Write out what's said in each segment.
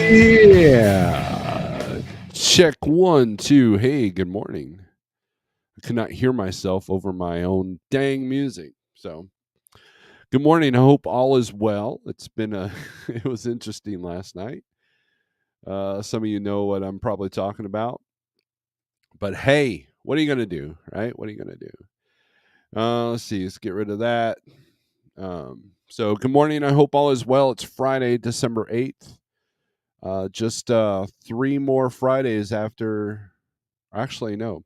Yeah. Check one, two. Hey, good morning. I could not hear myself over my own dang music. So, good morning. I hope all is well. It's been a, it was interesting last night. Some of you know what I'm probably talking about. But hey, what are you going to do? Right? What are you going to do? Let's see. Let's get rid of that. So, good morning. I hope all is well. It's Friday, December 8th. Just three more Fridays after. Actually, no.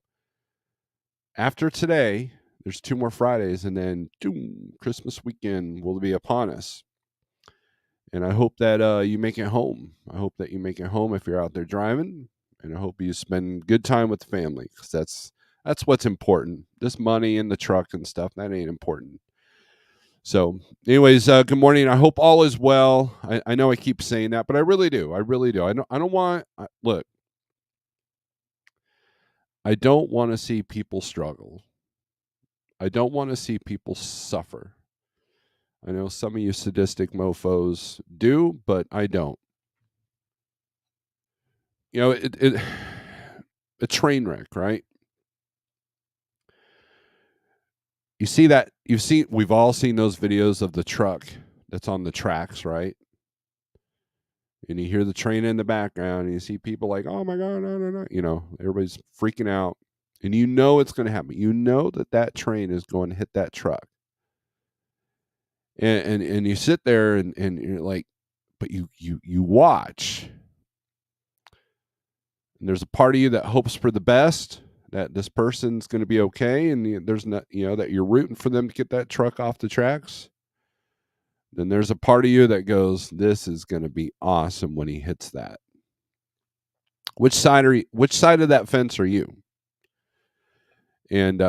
After today, there's two more Fridays, and then doom, Christmas weekend will be upon us. And I hope that you make it home. I hope that you make it home if you're out there driving, and I hope you spend good time with the family because that's what's important. This money in the truck and stuff that ain't important. So, anyways, good morning. I hope all is well. I know I keep saying that, but I really do. I really do. I don't want. Look, I don't want to see people struggle. I don't want to see people suffer. I know some of you sadistic mofos do, but I don't. You know, a train wreck, right? You see that we've all seen those videos of the truck that's on the tracks, right? And you hear the train in the background and you see people like, "Oh my god, no, no, no." You know, everybody's freaking out. And you know it's going to happen. You know that train is going to hit that truck. And you sit there and you're like, but you watch. And there's a part of you that hopes for the best, that this person's going to be okay, and there's not, that you're rooting for them to get that truck off the tracks. Then there's a part of you that goes, "This is going to be awesome when he hits that." Which side of that fence are you? And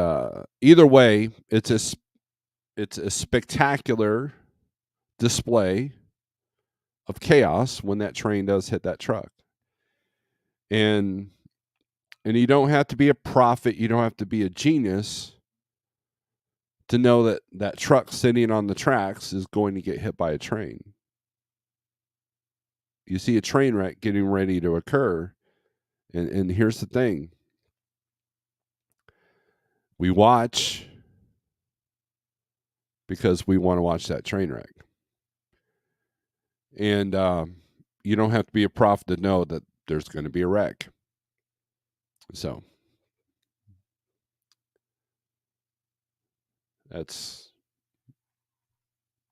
either way, it's a spectacular display of chaos when that train does hit that truck. And you don't have to be a prophet, you don't have to be a genius to know that that truck sitting on the tracks is going to get hit by a train. You see a train wreck getting ready to occur, and here's the thing: we watch because we want to watch that train wreck, and you don't have to be a prophet to know that there's going to be a wreck. So that's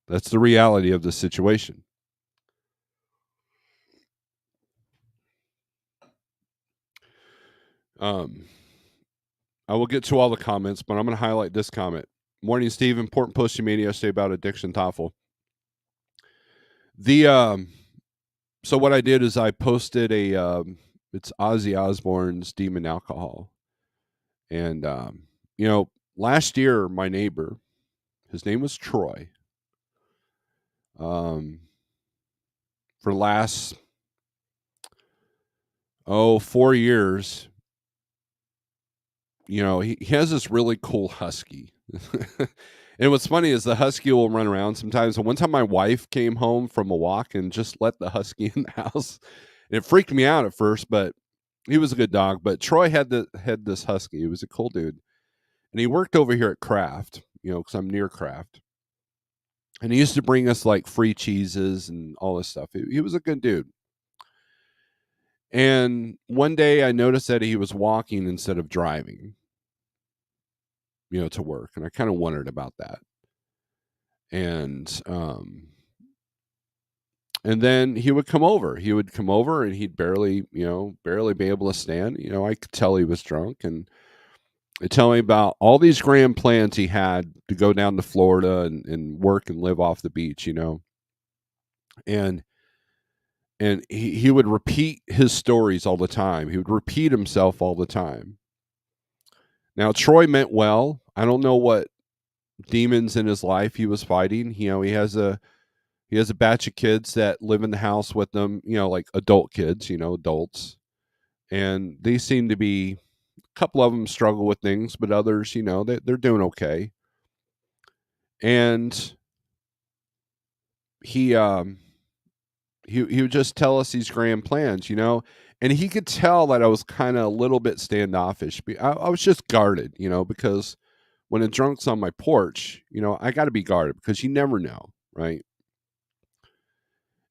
the reality of the situation. Um, I will get to all the comments, but I'm going to highlight this comment. Morning, Steve. Important post you made yesterday about addiction, thoughtful. The so what I did is I posted it's Ozzy Osbourne's Demon Alcohol, and last year my neighbor, his name was Troy. For the last 4 years, he has this really cool husky. And what's funny is the husky will run around sometimes. And one time my wife came home from a walk and just let the husky in the house. And it freaked me out at first, but he was a good dog. But Troy had this husky. He was a cool dude. And he worked over here at Kraft, because I'm near Kraft. And he used to bring us like free cheeses and all this stuff. He was a good dude. And one day I noticed that he was walking instead of driving, to work. And I kind of wondered about that. And then he would come over. He would come over and he'd barely be able to stand. I could tell he was drunk, and he'd tell me about all these grand plans he had to go down to Florida and work and live off the beach, And he would repeat his stories all the time. He would repeat himself all the time. Now, Troy meant well. I don't know what demons in his life he was fighting. He has a batch of kids that live in the house with them, like adult kids, adults. And they seem to be, a couple of them struggle with things, but others, they're doing okay. And he he would just tell us these grand plans, and he could tell that I was kind of a little bit standoffish. I was just guarded, because when a drunk's on my porch, I got to be guarded because you never know, right?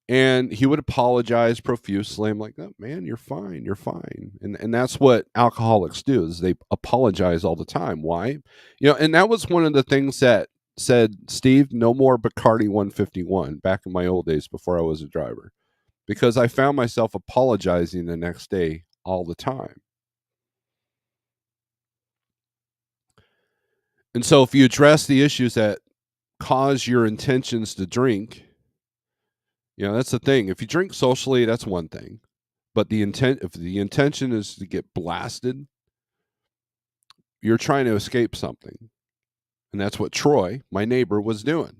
And he would apologize profusely. I'm like, oh, man, you're fine, you're fine. And that's what alcoholics do is they apologize all the time. Why? And that was one of the things that said, Steve, no more Bacardi 151 back in my old days before I was a driver, because I found myself apologizing the next day all the time. And so if you address the issues that cause your intentions to drink, that's the thing. If you drink socially, that's one thing. But if the intention is to get blasted, you're trying to escape something. And that's what Troy, my neighbor, was doing.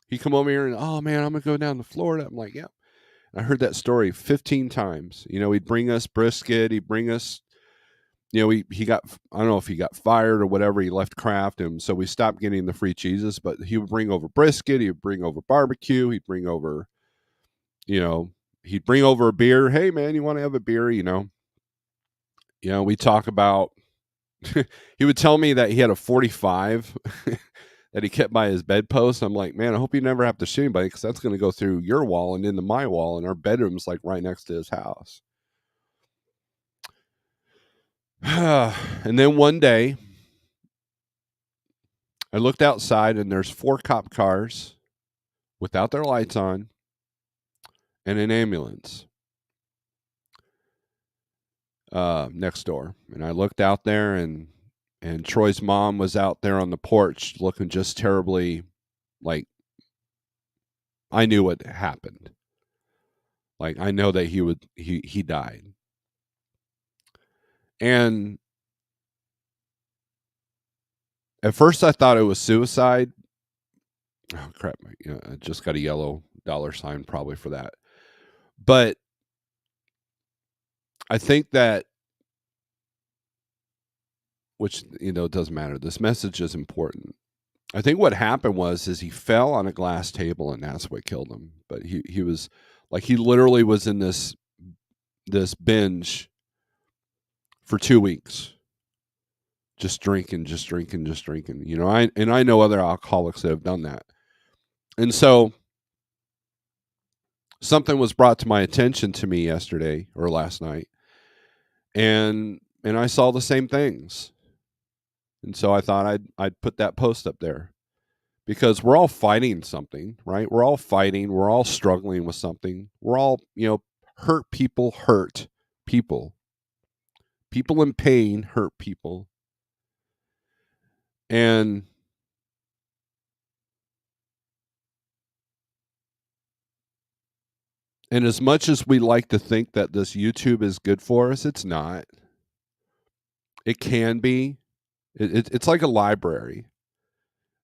He come over here and, oh man, I'm gonna go down to Florida. I'm like, yeah. I heard that story 15 times. He'd bring us brisket, he'd bring us, he got, I don't know if he got fired or whatever, he left Kraft, and so we stopped getting the free cheeses, but he would bring over brisket, he would bring over barbecue, he'd bring over, he'd bring over a beer. Hey man, you want to have a beer? We talk about, he would tell me that he had a 45 that he kept by his bedpost. I'm like, man, I hope you never have to shoot anybody, because that's going to go through your wall and into my wall, and our bedroom's like right next to his house. And then one day, I looked outside and there's 4 cop cars without their lights on and an ambulance next door. And I looked out there, and Troy's mom was out there on the porch looking just terribly, like, I knew what happened. Like, I know that he died. And at first I thought it was suicide. Oh crap! I just got a yellow $sign probably for that. But I think that, which it doesn't matter. This message is important. I think what happened is he fell on a glass table, and that's what killed him. But he was like, he literally was in this binge for 2 weeks. Just drinking. I know other alcoholics that have done that. And so something was brought to my attention to me yesterday or last night, and I saw the same things. And so I thought I'd put that post up there, because we're all fighting something, right? We're all fighting, we're all struggling with something. We're all, hurt people hurt people. People in pain hurt people. And as much as we like to think that this YouTube is good for us, it's not. It can be. It's like a library.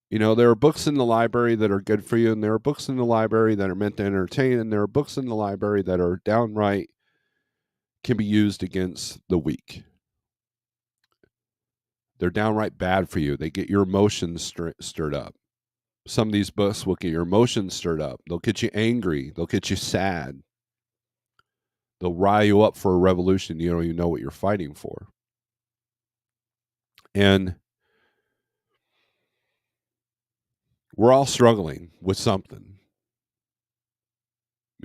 There are books in the library that are good for you, and there are books in the library that are meant to entertain, and there are books in the library that are downright can be used against the weak. They're downright bad for you. They get your emotions stirred up. Some of these books will get your emotions stirred up. They'll get you angry. They'll get you sad. They'll rile you up for a revolution you don't even know what you're fighting for. And we're all struggling with something.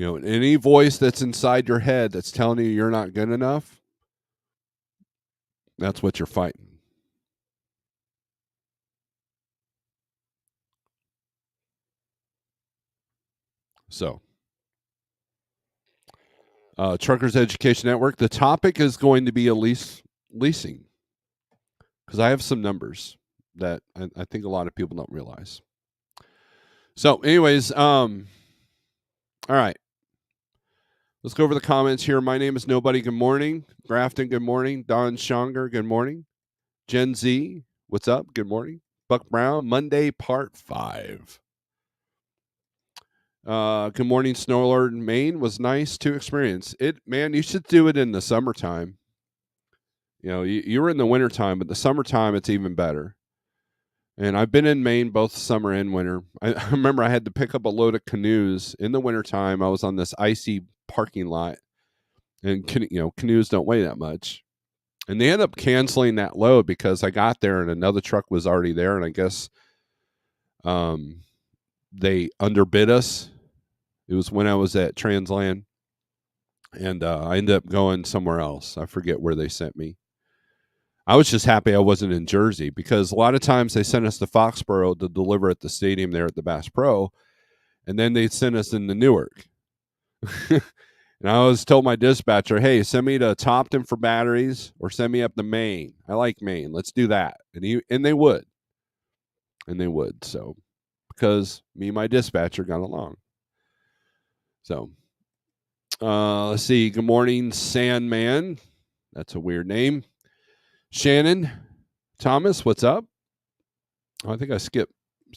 Any voice that's inside your head that's telling you you're not good enough, that's what you're fighting. So, Truckers Education Network, the topic is going to be leasing, because I have some numbers that I think a lot of people don't realize. So, anyways, all right. Let's go over the comments here. My name is Nobody. Good morning. Grafton, good morning. Don Schonger, good morning. Gen Z, what's up? Good morning. Buck Brown, Monday, part 5. Good morning, Snorelord. Maine was nice to experience. Man, you should do it in the summertime. You were in the wintertime, but the summertime, it's even better. And I've been in Maine both summer and winter. I remember I had to pick up a load of canoes in the wintertime. I was on this icy parking lot, and canoes don't weigh that much. And they ended up canceling that load because I got there and another truck was already there, and I guess they underbid us. It was when I was at Transland, and I ended up going somewhere else. I forget where they sent me. I was just happy I wasn't in Jersey because a lot of times they sent us to Foxborough to deliver at the stadium there at the Bass Pro, and then they sent us into Newark. And I always told my dispatcher, hey, send me to Topton for batteries or send me up to Maine. I like Maine. Let's do that. And they would. And they would. So because me and my dispatcher got along. So let's see. Good morning, Sandman. That's a weird name. Shannon Thomas, what's up? Oh, I think I skipped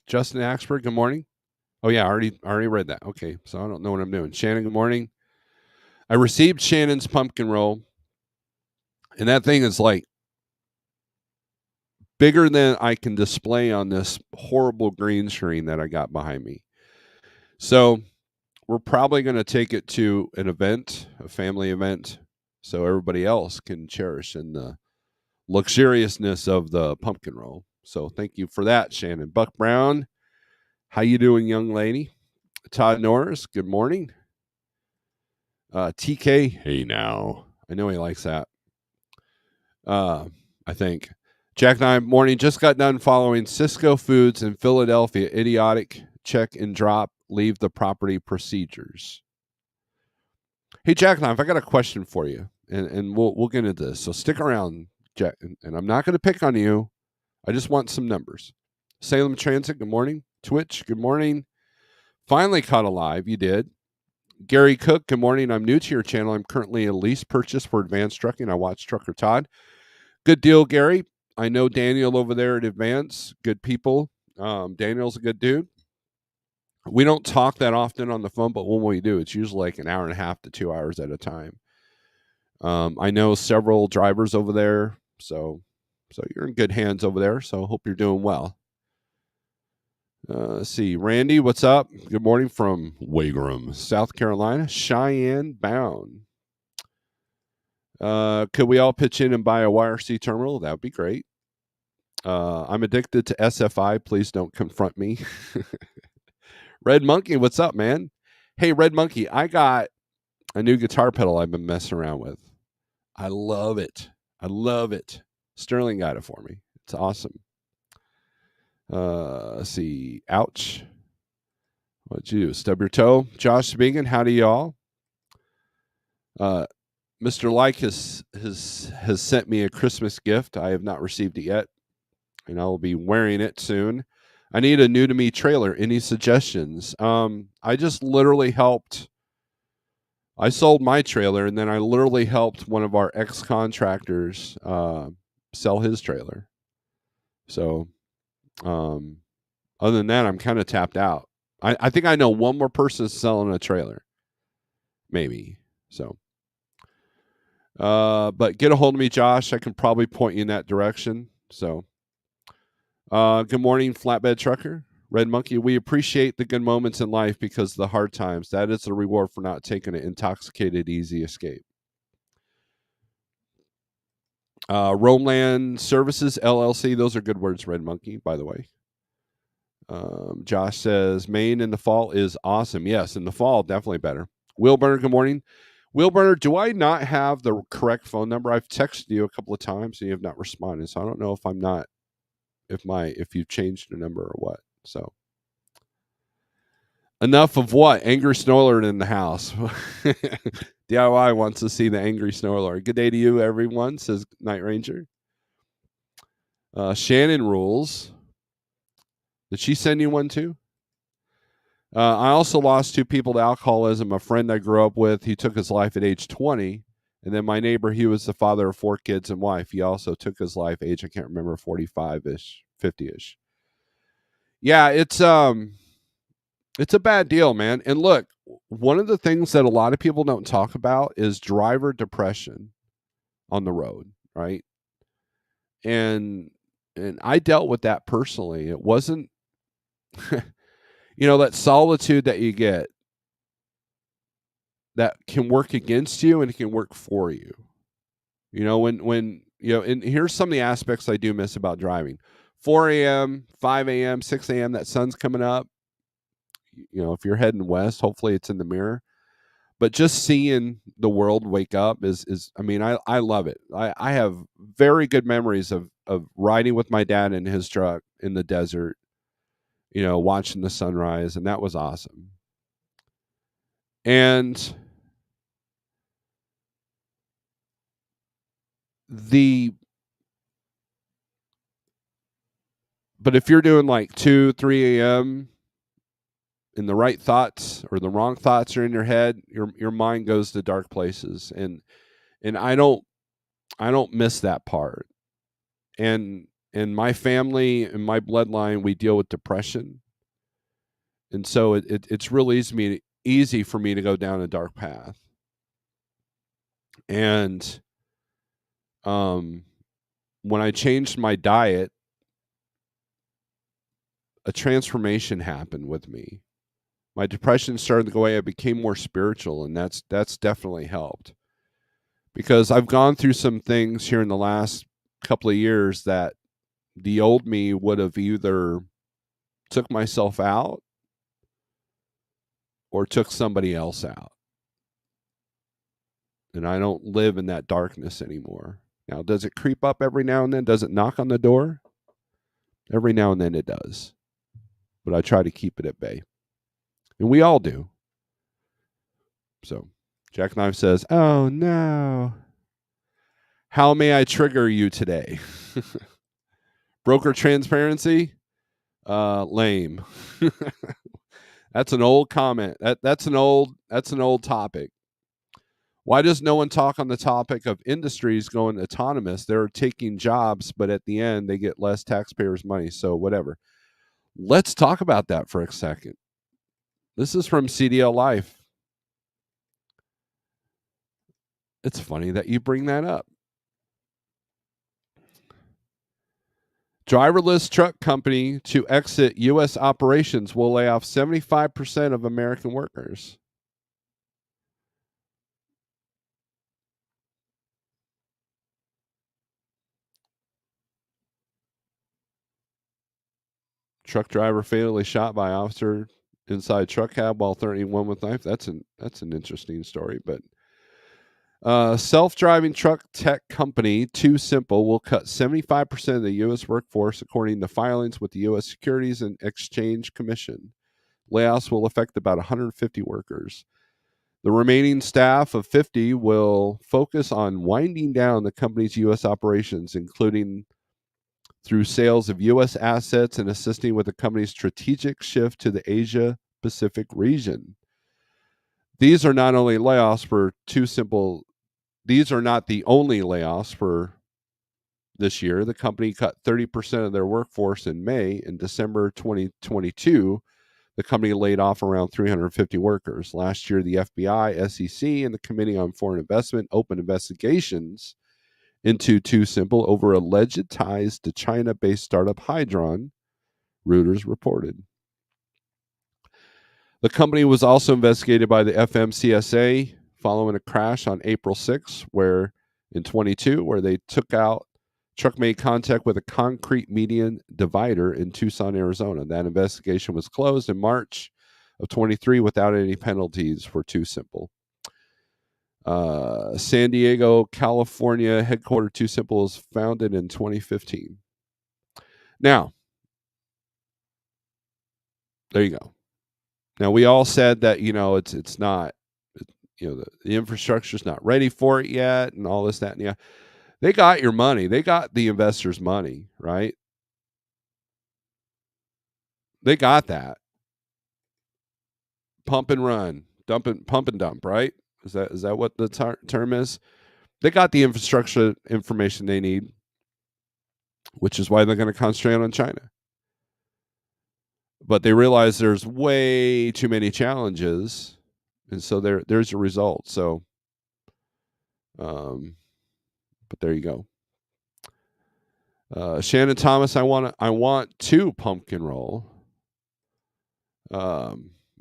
Justin Axford. Good morning. Oh yeah, I already read that. Okay, so I don't know what I'm doing. Shannon, good morning. I received Shannon's pumpkin roll, and that thing is like bigger than I can display on this horrible green screen that I got behind me. So we're probably going to take it to an event, a family event, so everybody else can cherish in the luxuriousness of the pumpkin roll. So thank you for that, Shannon. Buck Brown, how you doing, young lady? Todd Norris, good morning. TK, hey now. I know he likes that. I think. Jack 9, morning. Just got done following Cisco Foods in Philadelphia. Idiotic check and drop. Leave the property procedures. Hey, Jack 9, I got a question for you, and we'll get into this. So stick around, Jack. And I'm not going to pick on you. I just want some numbers. Salem Transit, good morning. Twitch, good morning. Finally caught alive. You did. Gary Cook, good morning. I'm new to your channel. I'm currently a lease purchase for Advanced Trucking. I watch Trucker Todd. Good deal, Gary. I know Daniel over there at Advance. Good people. Daniel's a good dude. We don't talk that often on the phone, but when we do, it's usually like an hour and a half to 2 hours at a time. I know several drivers over there, so you're in good hands over there. So I hope you're doing well. Let's see. Randy, what's up? Good morning from Wagram, South Carolina. Cheyenne bound. Could we all pitch in and buy a YRC terminal? That would be great. I'm addicted to SFI. Please don't confront me. Red Monkey, what's up, man? Hey, Red Monkey, I got a new guitar pedal I've been messing around with. I love it. I love it. Sterling got it for me. It's awesome. Let's see. Ouch. What'd you do? Stub your toe? Josh speaking. Howdy, y'all. Mr. Like has sent me a Christmas gift. I have not received it yet, and I will be wearing it soon. I need a new to me trailer. Any suggestions? I just literally helped. I sold my trailer, and then I literally helped one of our ex-contractors sell his trailer. So, other than that, I'm kind of tapped out. I think I know one more person selling a trailer, maybe. So, but get a hold of me, Josh. I can probably point you in that direction. So, good morning, Flatbed Trucker. Red Monkey, we appreciate the good moments in life because of the hard times. That is the reward for not taking an intoxicated, easy escape. Roamland Services, LLC. Those are good words, Red Monkey, by the way. Josh says, Maine in the fall is awesome. Yes, in the fall, definitely better. Wilburner, good morning. Wilburner, do I not have the correct phone number? I've texted you a couple of times and you have not responded. So I don't know if you've changed the number or what. So enough of what? Angry Snorelord in the house. DIY wants to see the angry Snorelord. Good day to you, everyone, says Night Ranger. Shannon rules. Did she send you one too? I also lost 2 people to alcoholism. A friend I grew up with, he took his life at age 20. And then my neighbor, he was the father of 4 kids and wife. He also took his life age, I can't remember, 45-ish, 50-ish. Yeah, it's a bad deal, man. And look, one of the things that a lot of people don't talk about is driver depression on the road, right? And And I dealt with that personally. It wasn't, that solitude that you get that can work against you and it can work for you. And here's some of the aspects I do miss about driving. 4 a.m., 5 a.m., 6 a.m., that sun's coming up. If you're heading west, hopefully it's in the mirror. But just seeing the world wake up I love it. I have very good memories of riding with my dad in his truck in the desert, watching the sunrise, and that was awesome. And but if you're doing like 2, 3 a.m. and the right thoughts or the wrong thoughts are in your head, your mind goes to dark places, and I don't miss that part. And in my family and my bloodline, we deal with depression, and so it's really easy for me to go down a dark path. And when I changed my diet, a transformation happened with me. My depression started to go away. I became more spiritual, and that's definitely helped. Because I've gone through some things here in the last couple of years that the old me would have either took myself out or took somebody else out. And I don't live in that darkness anymore. Now, does it creep up every now and then? Does it knock on the door? Every now and then it does. But I try to keep it at bay. And we all do. So, Jackknife says, "Oh no. How may I trigger you today?" Broker transparency? Lame. That's an old comment. That's an old topic. Why does no one talk on the topic of industries going autonomous? They're taking jobs, but at the end they get less taxpayers' money. So whatever. Let's talk about that for a second. This is from CDL Life. It's funny that you bring that up. Driverless truck company to exit U.S. operations will lay off 75% of American workers. Truck driver fatally shot by officer inside truck cab while threatening one with knife. That's an interesting story. But self-driving truck tech company Too Simple will cut 75% of the U.S. workforce, according to filings with the U.S. Securities and Exchange Commission. Layoffs will affect about 150 workers. The remaining staff of 50 will focus on winding down the company's U.S. operations, including through sales of U.S. assets and assisting with the company's strategic shift to the Asia Pacific region. These are not only layoffs for Too Simple. These are not the only layoffs for this year. The company cut 30% of their workforce in May. In December 2022, the company laid off around 350 workers. Last year, the FBI, SEC, and the Committee on Foreign Investment opened investigations into Too Simple over alleged ties to China-based startup Hydron, Reuters reported. The company was also investigated by the FMCSA following a crash on April 6, in 22, where they truck made contact with a concrete median divider in Tucson, Arizona. That investigation was closed in March of 23 without any penalties for Too Simple. San Diego, California headquartered Too Simple was founded in 2015. Now, there you go. Now, we all said that it's not, the infrastructure's not ready for it yet, and all this, that, and yeah. They got your money. They got the investors' money, right? They got that. Pump and run, pump and dump, right? Is that what the term is? They got the infrastructure information they need, which is why they're going to concentrate on China. But they realize there's way too many challenges, and so there's a result. So, but there you go. Shannon Thomas, I want two pumpkin roll.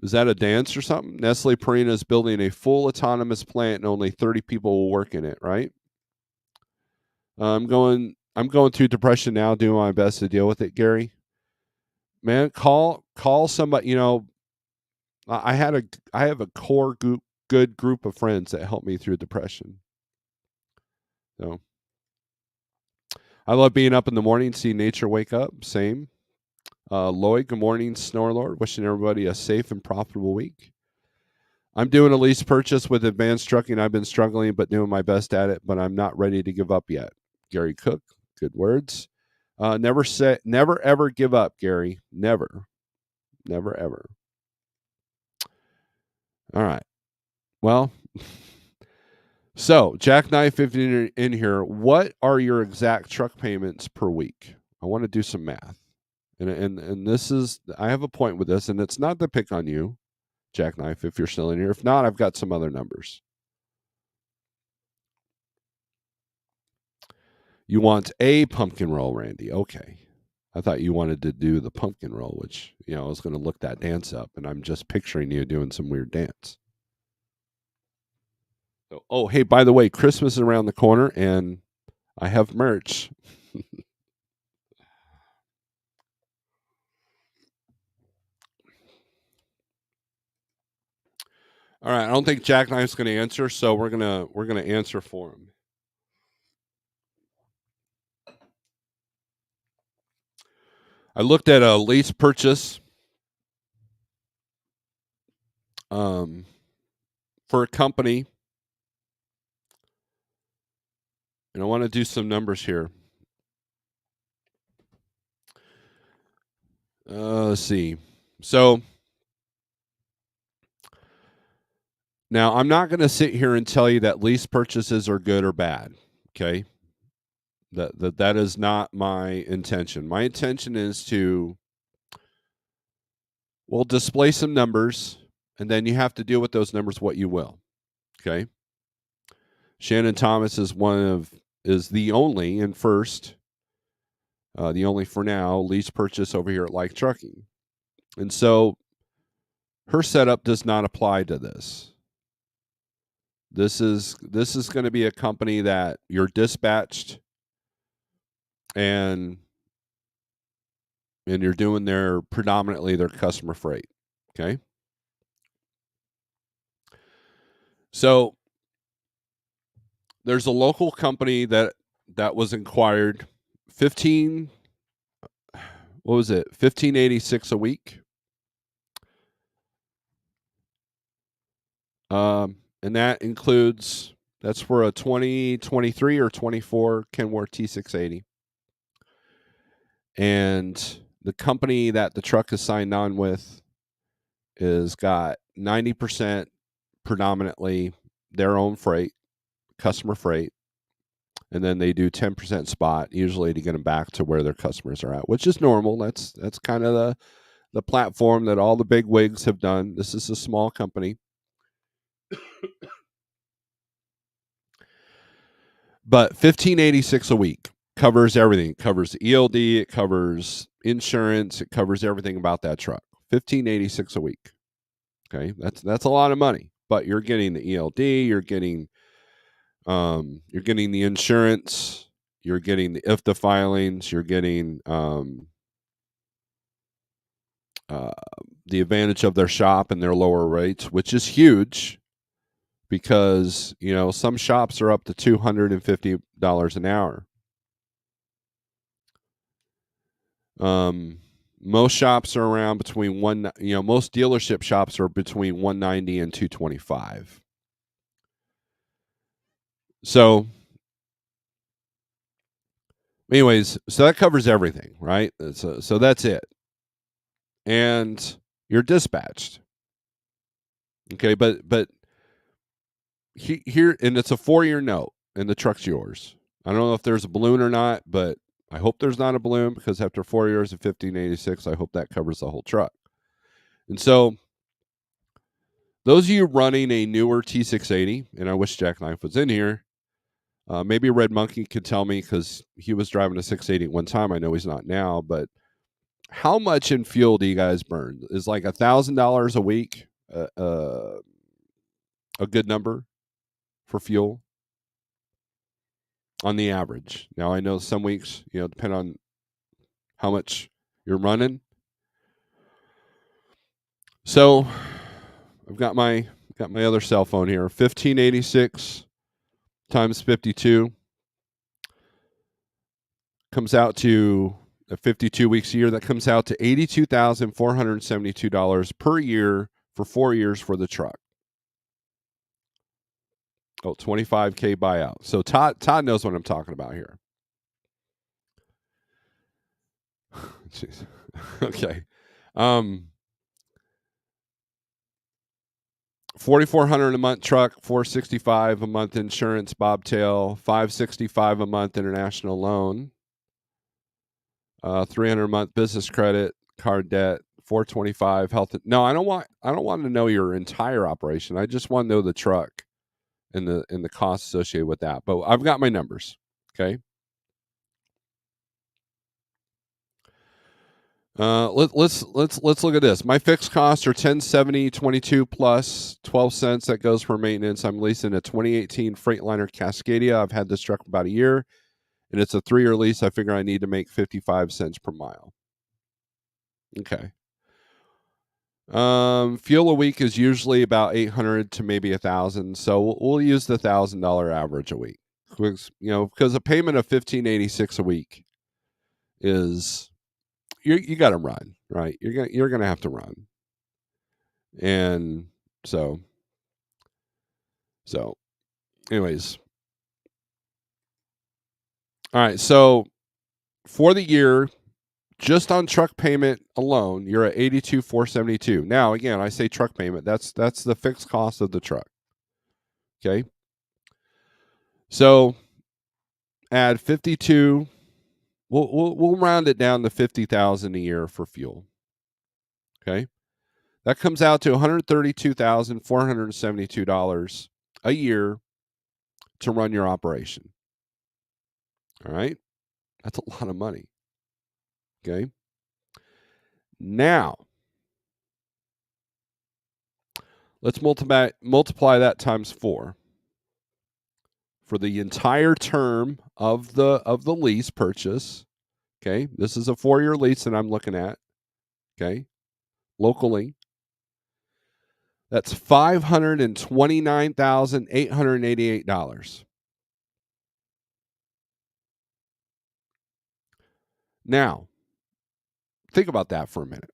Is that a dance or something? Nestle Purina is building a full autonomous plant and only 30 people will work in it, right? I'm going through depression now, doing my best to deal with it, Gary. Man, call somebody, I have a core good group of friends that help me through depression. So I love being up in the morning, see nature wake up. Same. Lloyd, good morning, Snorelord. Wishing everybody a safe and profitable week. I'm doing a lease purchase with Advanced Trucking. I've been struggling, but doing my best at it, but I'm not ready to give up yet. Gary Cook, good words. Never ever give up, Gary. Never ever. All right. Well, so Jackknife 50 in here. What are your exact truck payments per week? I want to do some math. And this is, I have a point with this, and it's not to pick on you, Jackknife, if you're still in here. If not, I've got some other numbers. You want a pumpkin roll, Randy. Okay. I thought you wanted to do the pumpkin roll, which, I was going to look that dance up, and I'm just picturing you doing some weird dance. So, oh, hey, by the way, Christmas is around the corner, and I have merch. All right, I don't think Jackknife's going to answer, so we're gonna answer for him. I looked at a lease purchase for a company, and I want to do some numbers here. Let's see. So now I'm not going to sit here and tell you that lease purchases are good or bad. Okay, that is not my intention. My intention is to display some numbers, and then you have to deal with those numbers what you will. Okay. Shannon Thomas is the only and first, the only for now lease purchase over here at Like Trucking, and so her setup does not apply to this. This is going to be a company that you're dispatched, and you're doing predominantly their customer freight. Okay. So there's a local company that was inquired, 1586 a week. And that includes, that's for a 2023 or 24 Kenworth T680. And the company that the truck is signed on with is got 90% predominantly their own freight, customer freight. And then they do 10% spot, usually to get them back to where their customers are at, which is normal. That's kind of the platform that all the big wigs have done. This is a small company. But 1586 a week covers everything. It covers ELD, it covers insurance, it covers everything about that truck. 1586 a week. Okay, that's a lot of money. But you're getting the ELD, you're getting the insurance, you're getting the IFTA filings, you're getting the advantage of their shop and their lower rates, which is huge because some shops are up to $250 an hour. Most shops are around between most dealership shops are between 190 and 225. So anyways, so that covers everything, right? So that's it. And you're dispatched. Okay, but here, and it's a 4-year note, and the truck's yours. I don't know if there's a balloon or not, but I hope there's not a balloon, because after 4 years of 1586, I hope that covers the whole truck. And so those of you running a newer T680, and I wish Jackknife was in here, Maybe Red Monkey could tell me because he was driving a 680 at one time. I know he's not now, but how much in fuel do you guys burn? Is like $1,000 a week a good number for fuel on the average? Now I know some weeks, depend on how much you're running. So I've got my other cell phone here. 1586 times 52 comes out to 52 weeks a year. That comes out to $82,472 per year for 4 years for the truck. Oh, 25K buyout. So Todd knows what I'm talking about here. Jeez. Okay. 4,400 a month truck, 465 a month insurance, bobtail, 565 a month international loan, 300 a month business credit, card debt, 425 health. No, I don't want to know your entire operation. I just want to know the truck and the costs associated with that. But I've got my numbers. Okay. Let's look at this. My fixed costs are $1070.22 plus 12 cents that goes for maintenance. I'm leasing a 2018 Freightliner Cascadia. I've had this truck about a year, and it's a 3-year lease. I figure I need to make 55 cents per mile. Okay. Fuel a week is usually about 800 to maybe 1,000. So we'll use the $1,000 average a week. Because a payment of $1,586 a week is you got to run, right? You're gonna have to run, and so anyways, all right. So for the year, just on truck payment alone, you're at $82,472. Now, again, I say truck payment. That's the fixed cost of the truck. Okay. So add 52. We'll round it down to 50,000 a year for fuel. Okay. That comes out to $132,472 a year to run your operation. All right. That's a lot of money. Okay. Now, let's multiply that times 4 for the entire term of the lease purchase. Okay. This is a 4-year lease that I'm looking at. Okay. Locally. That's $529,888. Now, think about that for a minute.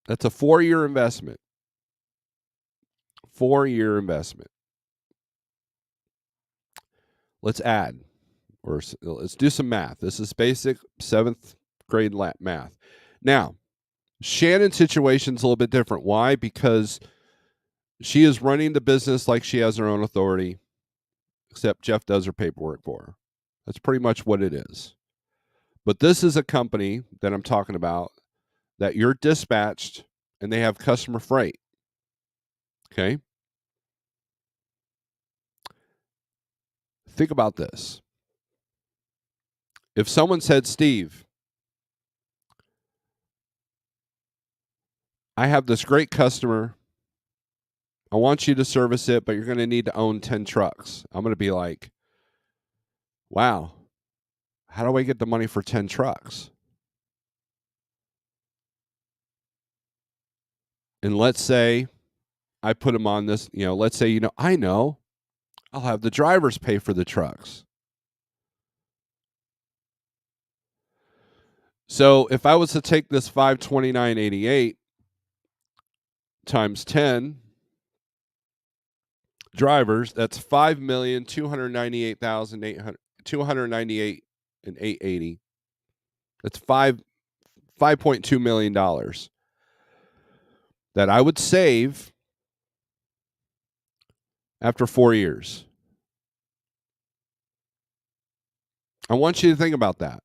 That's a 4-year investment. 4-year investment. Let's add, or let's do some math. This is basic 7th grade math. Now, Shannon's situation's a little bit different. Why? Because she is running the business like she has her own authority, except Jeff does her paperwork for her. That's pretty much what it is. But this is a company that I'm talking about that you're dispatched and they have customer freight. Okay? Think about this. If someone said, Steve, I have this great customer. I want you to service it, but you're going to need to own 10 trucks. I'm going to be like, wow, how do I get the money for 10 trucks? And let's say I put them on this, let's say, I know I'll have the drivers pay for the trucks. So if I was to take this 529.88 times 10 drivers, that's 5,298,880. That's $5.2 million that I would save after 4 years. I want you to think about that.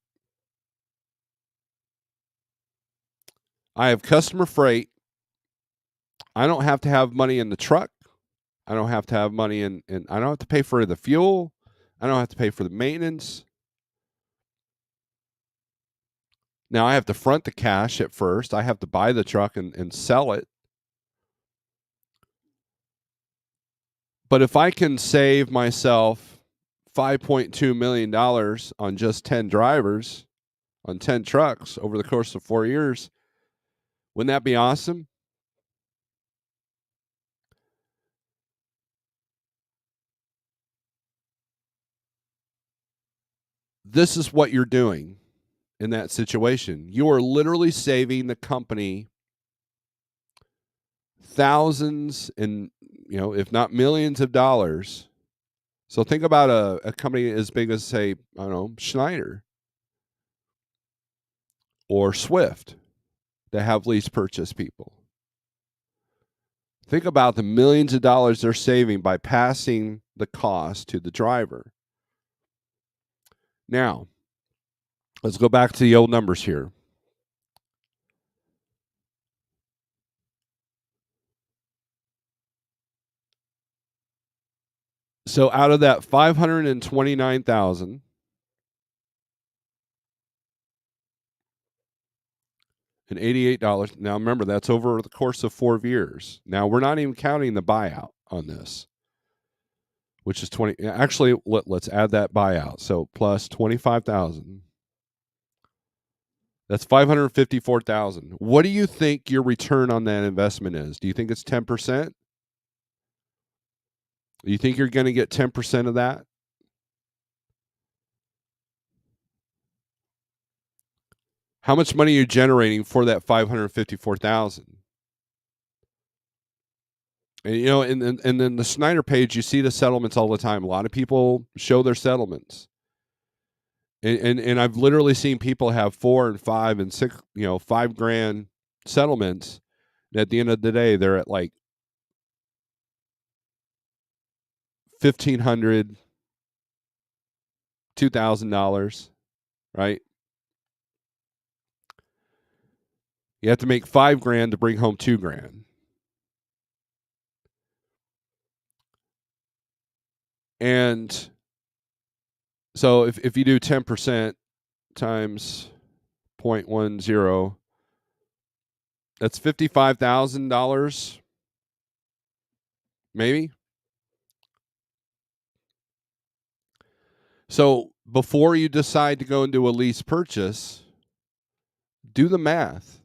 I have customer freight. I don't have to have money in the truck. I don't have to have money in I don't have to pay for the fuel. I don't have to pay for the maintenance. Now I have to front the cash at first. I have to buy the truck and sell it. But if I can save myself $5.2 million on just 10 drivers, on 10 trucks over the course of 4 years, wouldn't that be awesome? This is what you're doing in that situation. You are literally saving the company thousands and, if not millions of dollars. So think about a company as big as, say, I don't know, Schneider or Swift that have lease purchase people. Think about the millions of dollars they're saving by passing the cost to the driver. Now, let's go back to the old numbers here. So out of that $529,000, and $88. Now remember, that's over the course of 4 years. Now we're not even counting the buyout on this, which is 20. Actually, let's add that buyout. So plus 25,000. That's 554,000. What do you think your return on that investment is? Do you think it's 10%? Do you think you're going to get 10% of that? How much money are you generating for that 554,000? And and then the Snyder page, you see the settlements all the time. A lot of people show their settlements. And I've literally seen people have 4 and 5 and 6, $5,000 settlements. And at the end of the day, they're at like $1,500, $2,000, right? You have to make $5,000 to bring home $2,000. And so if you do 10% times 0.10, that's $55,000, maybe. So before you decide to go into a lease purchase, do the math.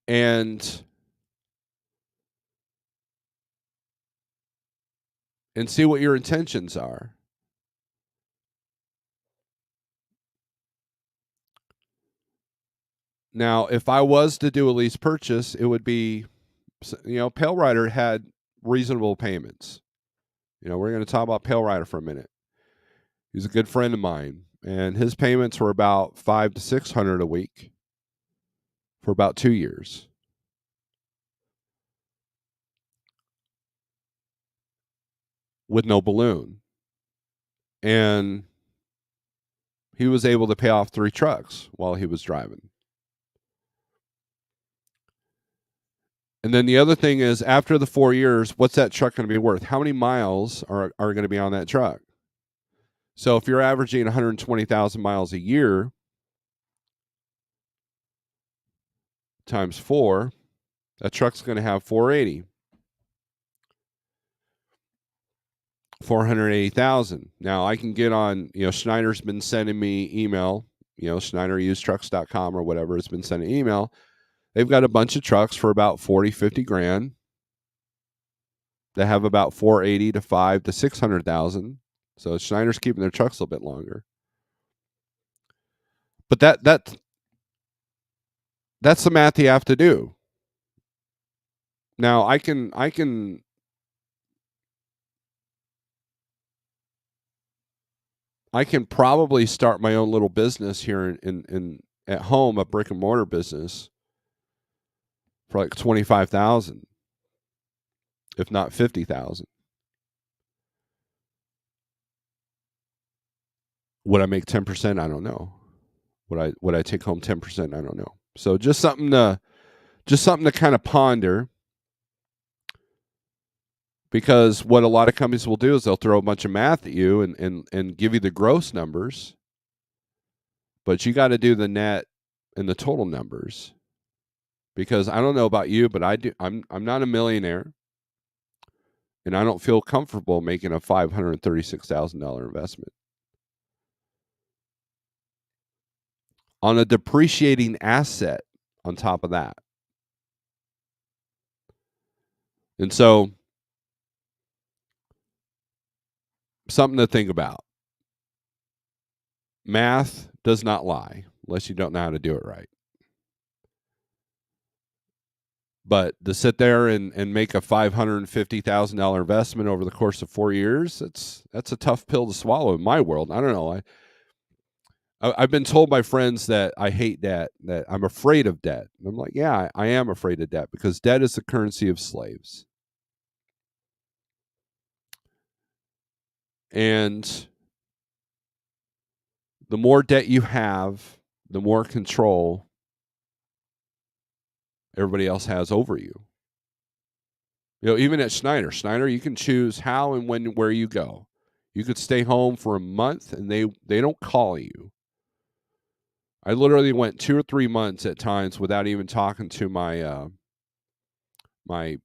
And see what your intentions are. Now, if I was to do a lease purchase, it would be, Pale Rider had reasonable payments. We're going to talk about Pale Rider for a minute. He's a good friend of mine, and his payments were about $500 to $600 a week for about 2 years. With no balloon. And he was able to pay off 3 trucks while he was driving. And then the other thing is, after the 4 years, what's that truck going to be worth? How many miles are going to be on that truck? So if you're averaging 120,000 miles a year times 4, that truck's going to have 480. 480,000. Now I can get on, Schneider's been sending me email, SchneiderUsedTrucks.com or whatever, it's been sending email. They've got a bunch of trucks for about 40, 50 grand. They have about 480 to 5 to 600,000. So Schneider's keeping their trucks a little bit longer. But that's the math you have to do. Now I can probably start my own little business here in at home, a brick and mortar business, for like 25,000, if not 50,000. Would I make 10%? I don't know. Would I take home 10%? I don't know. So just something to kind of ponder. Because what a lot of companies will do is they'll throw a bunch of math at you and give you the gross numbers, but you got to do the net and the total numbers. Because I don't know about you, but I do. I'm not a millionaire, and I don't feel comfortable making a $536,000 investment on a depreciating asset on top of that. And so, something to think about. Math does not lie unless you don't know how to do it right. But to sit there and make a $550,000 investment over the course of 4 years, that's a tough pill to swallow in my world. I don't know. I've been told by friends that I hate debt, that I'm afraid of debt. And I'm like, yeah, I am afraid of debt because debt is the currency of slaves. And the more debt you have, the more control everybody else has over you. You know, even at Schneider, you can choose how and when where you go. You could stay home for a month and they don't call you. I literally went 2 or 3 months at times without even talking to my what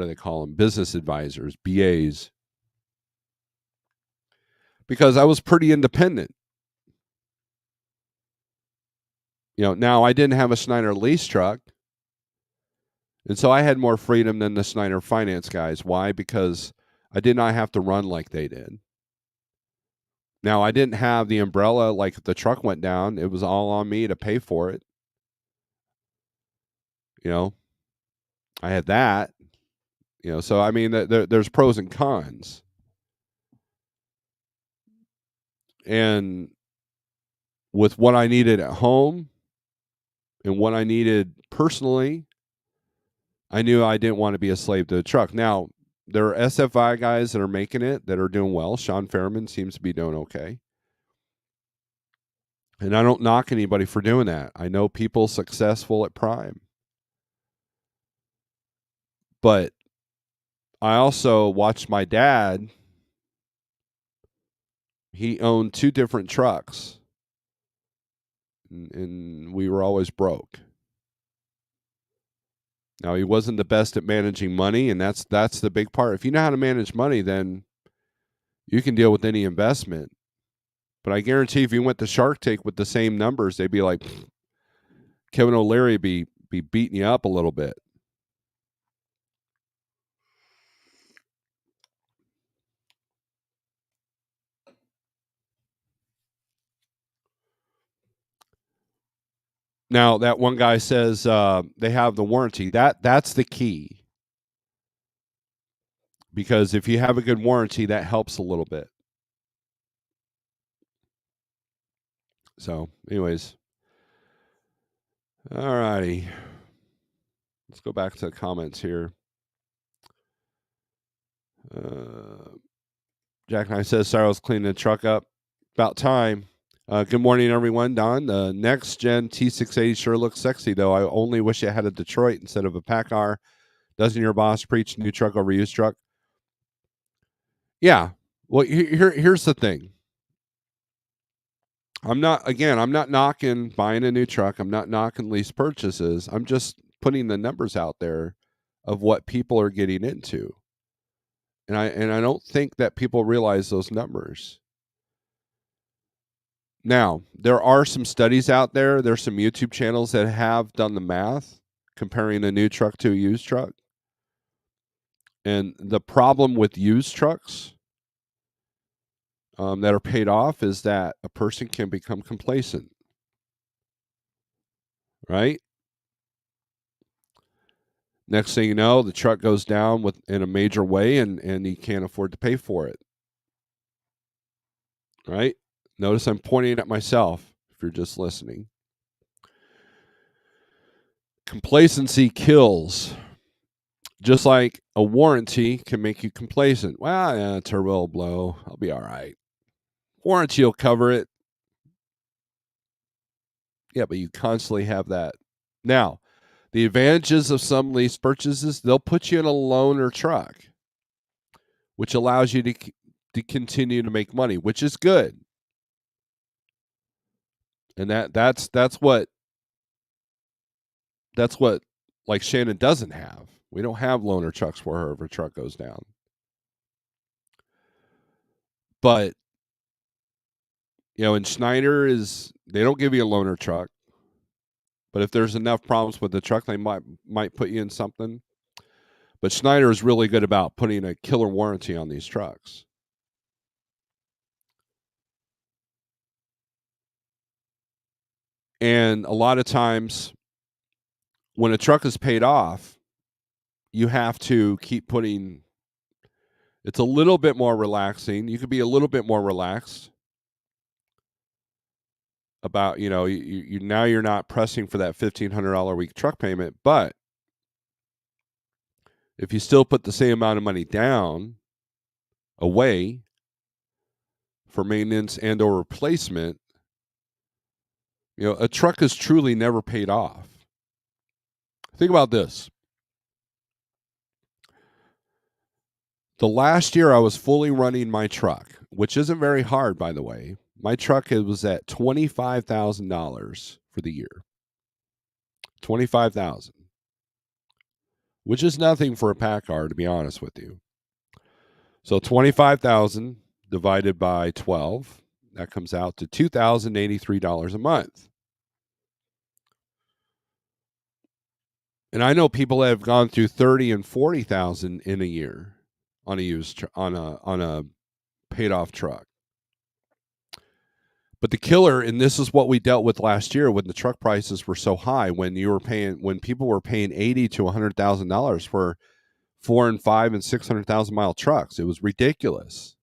do they call them? Business advisors, BAs, because I was pretty independent. You know, now I didn't have a Schneider lease truck, and so I had more freedom than the Schneider finance guys. Why? Because I did not have to run like they did. Now, I didn't have the umbrella, like if the truck went down, it was all on me to pay for it. You know, I had that. You know, so I mean, there's pros and cons. And with what I needed at home and what I needed personally, I knew I didn't want to be a slave to the truck. Now, there are SFI guys that are making it, that are doing well. Sean Fairman seems to be doing okay. And I don't knock anybody for doing that. I know people successful at Prime. But I also watched my dad. He owned 2 different trucks, and we were always broke. Now, he wasn't the best at managing money, and that's the big part. If you know how to manage money, then you can deal with any investment. But I guarantee if you went to Shark Tank with the same numbers, they'd be like, Kevin O'Leary be beating you up a little bit. Now, that one guy says they have the warranty. That's the key. Because if you have a good warranty, that helps a little bit. So, anyways. All righty. Let's go back to the comments here. Jack Knight says, sorry, I was cleaning the truck up. About time. Good morning, everyone. Don, the next gen T680 sure looks sexy, though. I only wish it had a Detroit instead of a PACCAR. Doesn't your boss preach new truck over used truck? Yeah. Well, here's the thing. I'm not knocking buying a new truck. I'm not knocking lease purchases. I'm just putting the numbers out there of what people are getting into. And I don't think that people realize those numbers. Now, there are some studies out there. There's some YouTube channels that have done the math comparing a new truck to a used truck. And the problem with used trucks that are paid off is that a person can become complacent, right? Next thing you know, the truck goes down in a major way, and he can't afford to pay for it, right? Notice I'm pointing at myself if you're just listening. Complacency kills. Just like a warranty can make you complacent. Well, yeah, turbo will blow. I'll be all right. Warranty will cover it. Yeah, but you constantly have that. Now, the advantages of some lease purchases, they'll put you in a loaner truck. which allows you to continue to make money, which is good. And that's what like Shannon doesn't have. We don't have loaner trucks for her if her truck goes down. But and Schneider they don't give you a loaner truck. But if there's enough problems with the truck, they might put you in something. But Schneider is really good about putting a killer warranty on these trucks. And a lot of times when a truck is paid off, you have to keep putting, it's a little bit more relaxing. You could be a little bit more relaxed about, you now you're not pressing for that $1,500 a week truck payment. But if you still put the same amount of money down away for maintenance and or replacement, a truck is truly never paid off. Think about this. The last year I was fully running my truck, which isn't very hard, by the way. My truck was at $25,000 for the year. $25,000, which is nothing for a PACCAR, to be honest with you. So 25,000 divided by 12, that comes out to $2,083 a month. And I know people that have gone through 30 and 40,000 in a year on a used on a paid off truck. But the killer, and this is what we dealt with last year when the truck prices were so high, when people were paying $80,000 to $100,000 for 4 and 5 and 600,000 mile trucks. It was ridiculous.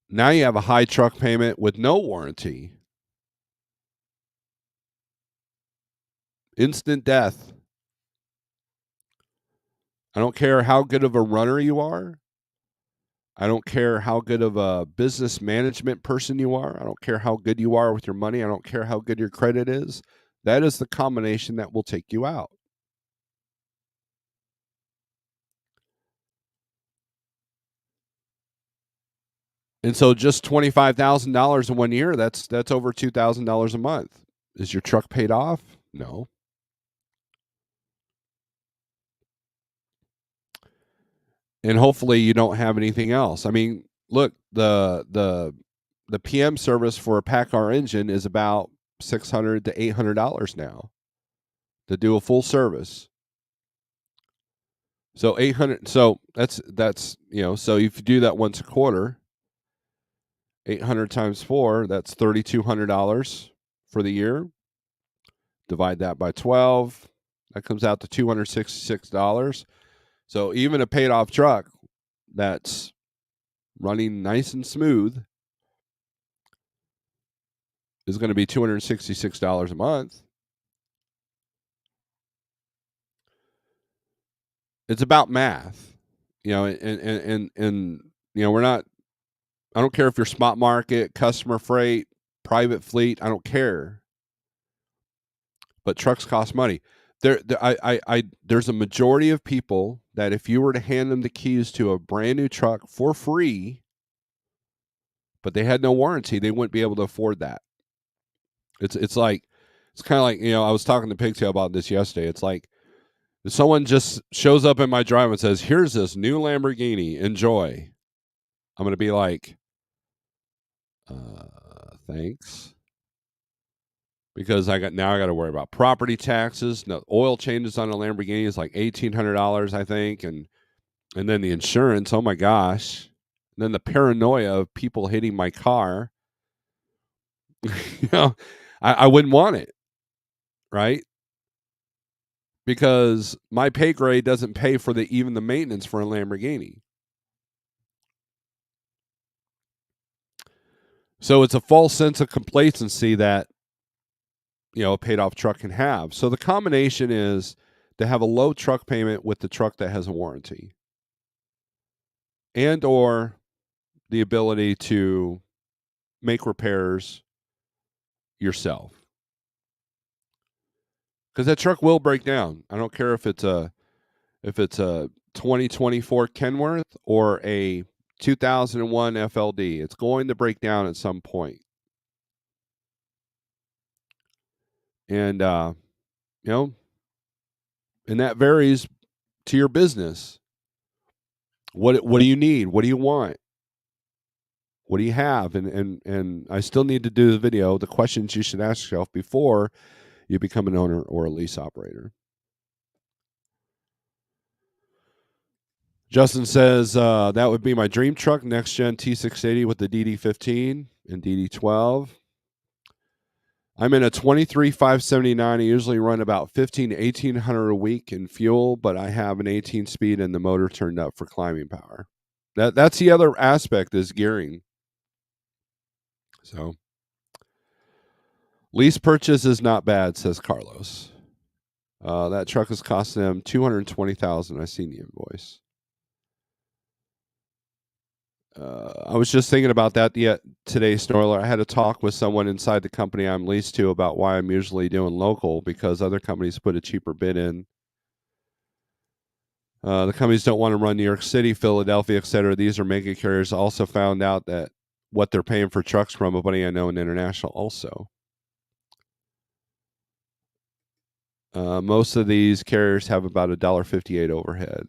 Now you have a high truck payment with no warranty. Instant death. I don't care how good of a runner you are. I don't care how good of a business management person you are. I don't care how good you are with your money. I don't care how good your credit is. That is the combination that will take you out. And so just $25,000 in 1 year, that's over $2,000 a month. Is your truck paid off? No. And hopefully you don't have anything else. I mean, look, the PM service for a PACCAR engine is about $600 to $800 now to do a full service. So 800. So that's so if you do that once a quarter, 800 times 4, that's $3,200 for the year. Divide that by 12, that comes out to $266. So even a paid off truck that's running nice and smooth is going to be $266 a month. It's about math, and we're not. I don't care if you're spot market, customer freight, private fleet. I don't care. But trucks cost money. There's a majority of people that if you were to hand them the keys to a brand new truck for free, but they had no warranty, they wouldn't be able to afford that. It's kind of like I was talking to Pigtail about this yesterday. It's like if someone just shows up in my drive and says, "Here's this new Lamborghini, enjoy," I'm going to be like, thanks. Because I got to worry about property taxes. No, oil changes on a Lamborghini is like $1,800, I think, and then the insurance. Oh my gosh! And then the paranoia of people hitting my car. I wouldn't want it, right? Because my pay grade doesn't pay for even the maintenance for a Lamborghini. So it's a false sense of complacency that a paid off truck can have. So the combination is to have a low truck payment with the truck that has a warranty, and or the ability to make repairs yourself. Because that truck will break down. I don't care if it's a if it's a 2024 Kenworth or a 2001 FLD. It's going to break down at some point. And, you know, and that varies to your business. What do you need? What do you want? What do you have? And I still need to do the video, the questions you should ask yourself before you become an owner or a lease operator. Justin says that would be my dream truck, next gen T680 with the DD15 and DD12. I'm in a 23 579. I usually run about 15 to 1800 a week in fuel, but I have an 18 speed and the motor turned up for climbing power. That's the other aspect is gearing. So lease purchase is not bad, says Carlos. That truck has cost them $220,000. I seen the invoice. I was just thinking about that today, Snorelord. I had a talk with someone inside the company I'm leased to about why I'm usually doing local because other companies put a cheaper bid in. The companies don't want to run New York City, Philadelphia, et cetera. These are mega carriers. Also found out that what they're paying for trucks from a buddy I know in International also. Most of these carriers have about $1.58 overhead.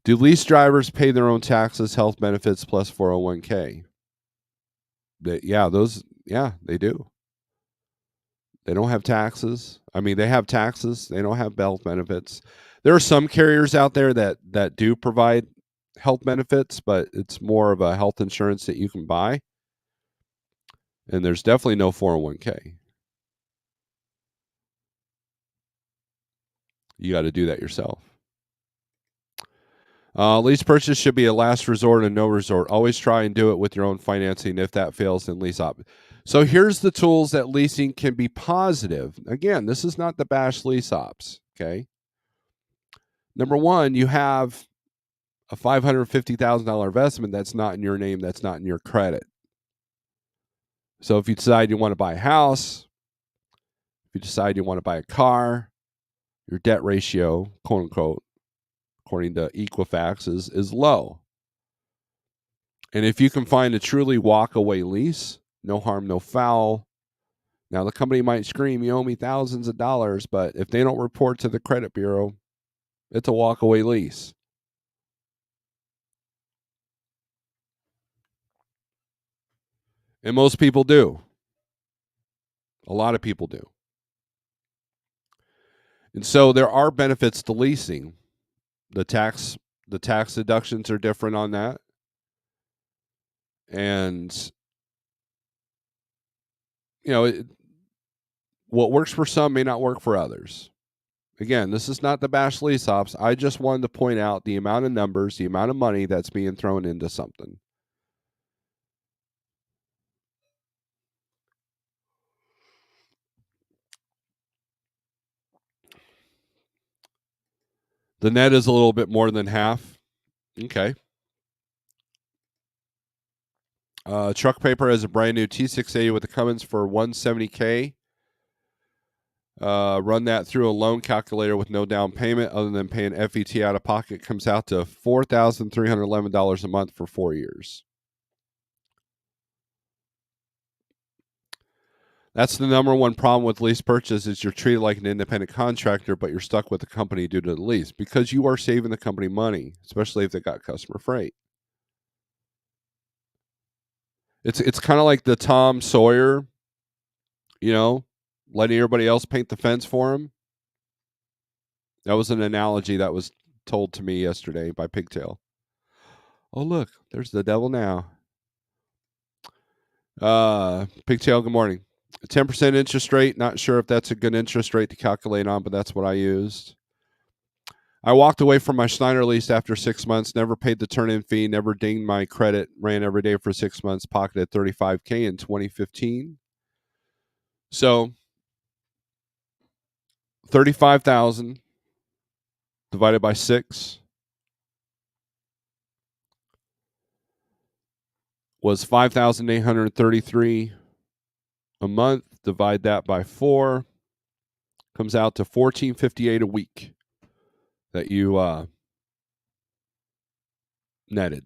Do lease drivers pay their own taxes, health benefits, plus 401k? They do. They don't have taxes. I mean, they have taxes. They don't have health benefits. There are some carriers out there that do provide health benefits, but it's more of a health insurance that you can buy. And there's definitely no 401k. You got to do that yourself. Lease purchase should be a last resort and no resort. Always try and do it with your own financing. If that fails, then lease op. So here's the tools that leasing can be positive. Again, this is not the bash lease ops, okay? Number one, you have a $550,000 investment that's not in your name, that's not in your credit. So if you decide you want to buy a house, if you decide you want to buy a car, your debt ratio, quote unquote, according to Equifax, is low. And if you can find a truly walk-away lease, no harm, no foul. Now, the company might scream, you owe me thousands of dollars, but if they don't report to the credit bureau, it's a walk-away lease. And most people do. A lot of people do. And so there are benefits to leasing. The tax deductions are different on that. And, you know, what works for some may not work for others. Again, this is not the bash lease ops. I just wanted to point out the amount of numbers, the amount of money that's being thrown into something. The net is a little bit more than half. Okay. Truck paper has a brand new T680 with the Cummins for $170K. Run that through a loan calculator with no down payment other than paying FET out of pocket. Comes out to $4,311 a month for 4 years. That's the number one problem with lease purchase is you're treated like an independent contractor, but you're stuck with the company due to the lease because you are saving the company money, especially if they got customer freight. It's kind of like the Tom Sawyer, you know, letting everybody else paint the fence for him. That was an analogy that was told to me yesterday by Pigtail. Oh, look, there's the devil now. Pigtail, good morning. 10% interest rate. Not sure if that's a good interest rate to calculate on, but that's what I used. I walked away from my Schneider lease after 6 months, never paid the turn-in fee, never dinged my credit, ran every day for 6 months, pocketed $35K in 2015. So 35,000 divided by 6 was 5,833 a month. Divide that by 4, comes out to $1,458 a week. that you netted.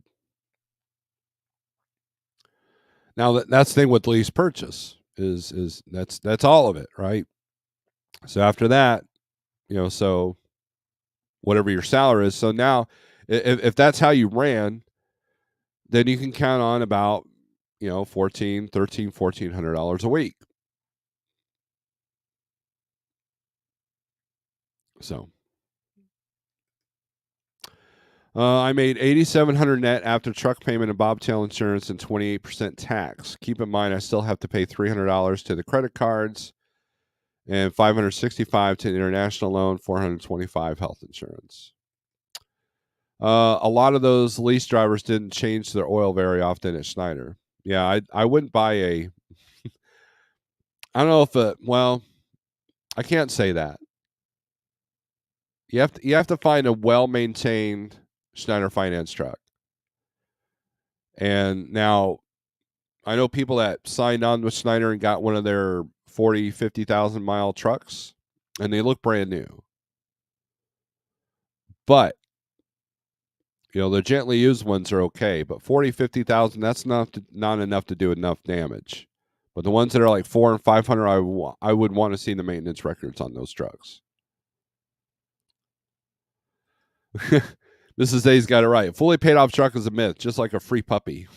Now that's the thing with lease purchase is that's all of it, right? So after that, so whatever your salary is. So now, if that's how you ran, then you can count on about 1400 $1,400 a week. So I made 8,700 net after truck payment and bobtail insurance and 28% tax. Keep in mind, I still have to pay $300 to the credit cards and $565 to the international loan, $425 health insurance. A lot of those lease drivers didn't change their oil very often at Schneider. Yeah, I wouldn't buy a. I don't know if well, I can't say that. You have to find a well maintained Schneider Finance truck. And now I know people that signed on with Schneider and got one of their 40, 50,000 mile trucks, and they look brand new. But the gently used ones are okay, but 40, 50,000, that's not enough to do enough damage. But the ones that are like 400 and 500, I would want to see the maintenance records on those trucks. Mrs. A's got it right. Fully paid off truck is a myth, just like a free puppy.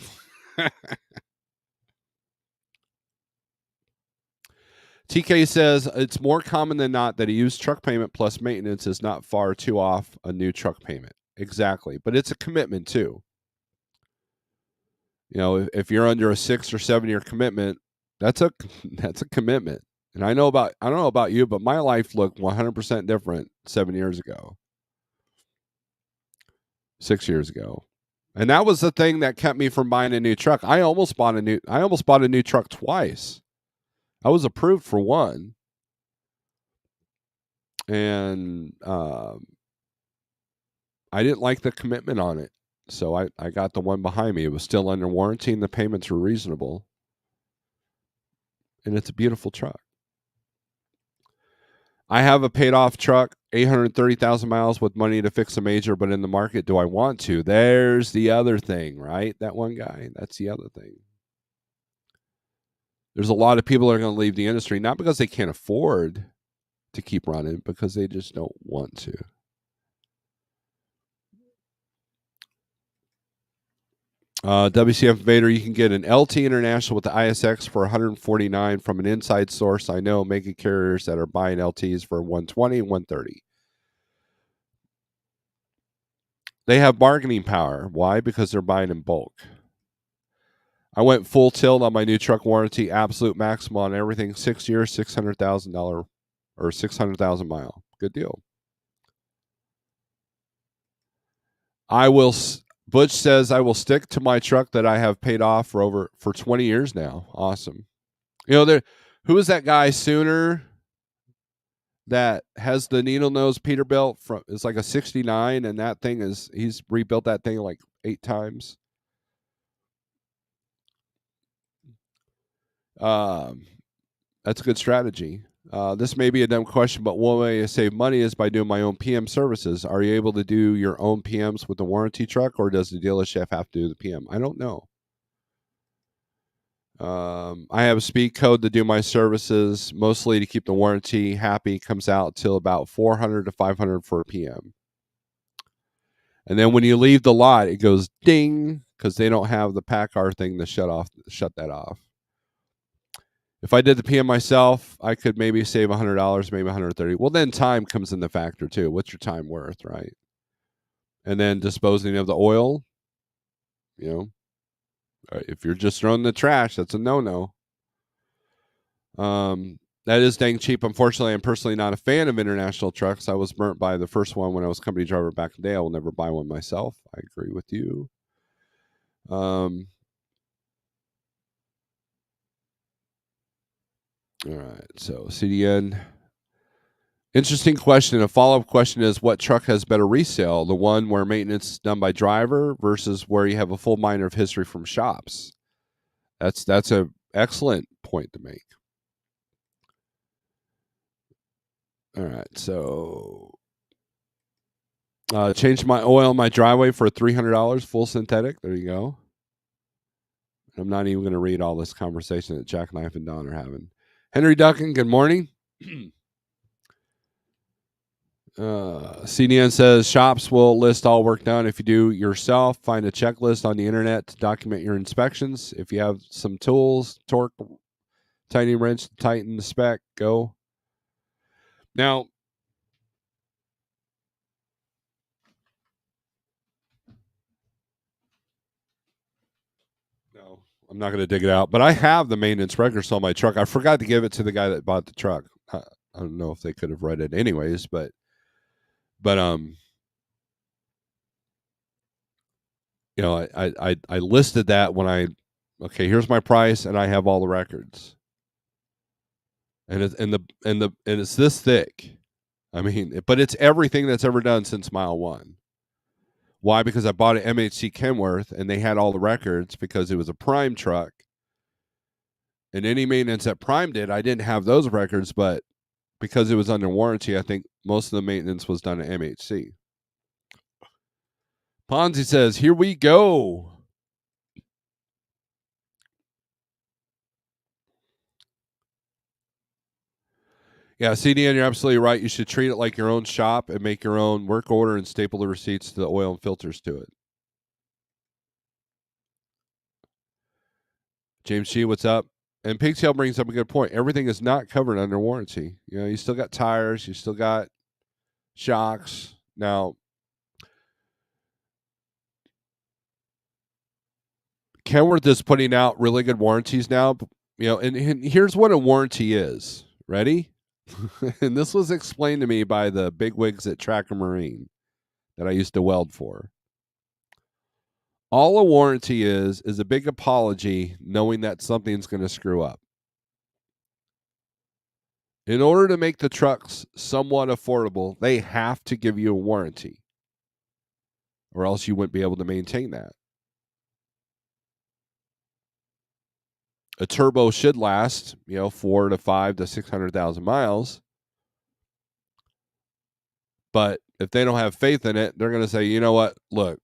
TK says it's more common than not that a used truck payment plus maintenance is not far too off a new truck payment. Exactly. But it's a commitment too. If you're under a 6 or 7 year commitment, that's a commitment. And I don't know about you, but my life looked 100% different 7 years ago. 6 years ago. And that was the thing that kept me from buying a new truck. I almost bought a new truck twice. I was approved for one. And I didn't like the commitment on it. So I got the one behind me. It was still under warranty and the payments were reasonable. And it's a beautiful truck. I have a paid off truck, 830,000 miles with money to fix a major, but in the market, do I want to? There's the other thing, right? That one guy, that's the other thing. There's a lot of people that are going to leave the industry, not because they can't afford to keep running, because they just don't want to. WCF Vader, you can get an LT International with the ISX for 149 from an inside source. I know mega carriers that are buying LTs for 120, 130. They have bargaining power. Why? Because they're buying in bulk. I went full tilt on my new truck warranty, absolute maximum on everything, 6 years, $600,000 or 600,000 mile. Good deal. Butch says I will stick to my truck that I have paid off for 20 years now. Awesome. Who is that guy Sooner that has the needle nose Peterbilt from? It's like a 69, and that thing he's rebuilt that thing like 8 times. That's a good strategy. This may be a dumb question, but one way to save money is by doing my own PM services. Are you able to do your own PMs with the warranty truck, or does the dealership have to do the PM? I don't know. I have a speed code to do my services, mostly to keep the warranty happy. Comes out till about 400 to 500 for a PM. And then when you leave the lot, it goes ding because they don't have the PACCAR thing to shut that off. If I did the PM myself, I could maybe save $100, maybe $130. Well, then time comes in the factor too. What's your time worth, right? And then disposing of the oil, if you're just throwing the trash, that's a no-no. That is dang cheap. Unfortunately, I'm personally not a fan of international trucks. I was burnt by the first one when I was company driver back in the day. I will never buy one myself. I agree with you. All right. So CDN. Interesting question. A follow-up question is, what truck has better resale? The one where maintenance is done by driver versus where you have a full minor of history from shops? That's a excellent point to make. All right. So Changed my oil in my driveway for $300, full synthetic. There you go. I'm not even going to read all this conversation that Jack, Knife, and Don are having. Henry Duncan, good morning. CDN says shops will list all work done. If you do yourself, find a checklist on the internet to document your inspections. If you have some tools, torque, tightening wrench, tighten the spec, go. Now, no, I'm not going to dig it out, but I have the maintenance records on my truck. I forgot to give it to the guy that bought the truck. I don't know if they could have read it anyways, but you know, I listed that when okay, here's my price, and I have all the records, and it's this thick. I mean, but it's everything that's ever done since mile one. Why? Because I bought an MHC Kenworth, and they had all the records because it was a Prime truck, and any maintenance that Prime did, I didn't have those records, but because it was under warranty, I think most of the maintenance was done at MHC. Ponzi says, "Here we go." Yeah, CDN, you're absolutely right. You should treat it like your own shop and make your own work order and staple the receipts to the oil and filters to it. James G, what's up? And Pigtail brings up a good point. Everything is not covered under warranty. You know, you still got tires, you still got shocks. Now, Kenworth is putting out really good warranties now. You know, and here's what a warranty is. Ready? And this was explained to me by the bigwigs at Tracker Marine that I used to weld for. All a warranty is a big apology knowing that something's going to screw up. In order to make the trucks somewhat affordable, they have to give you a warranty, or else you wouldn't be able to maintain that. A turbo should last, 4 to 5 to 600,000 miles. But if they don't have faith in it, they're going to say, you know what? Look,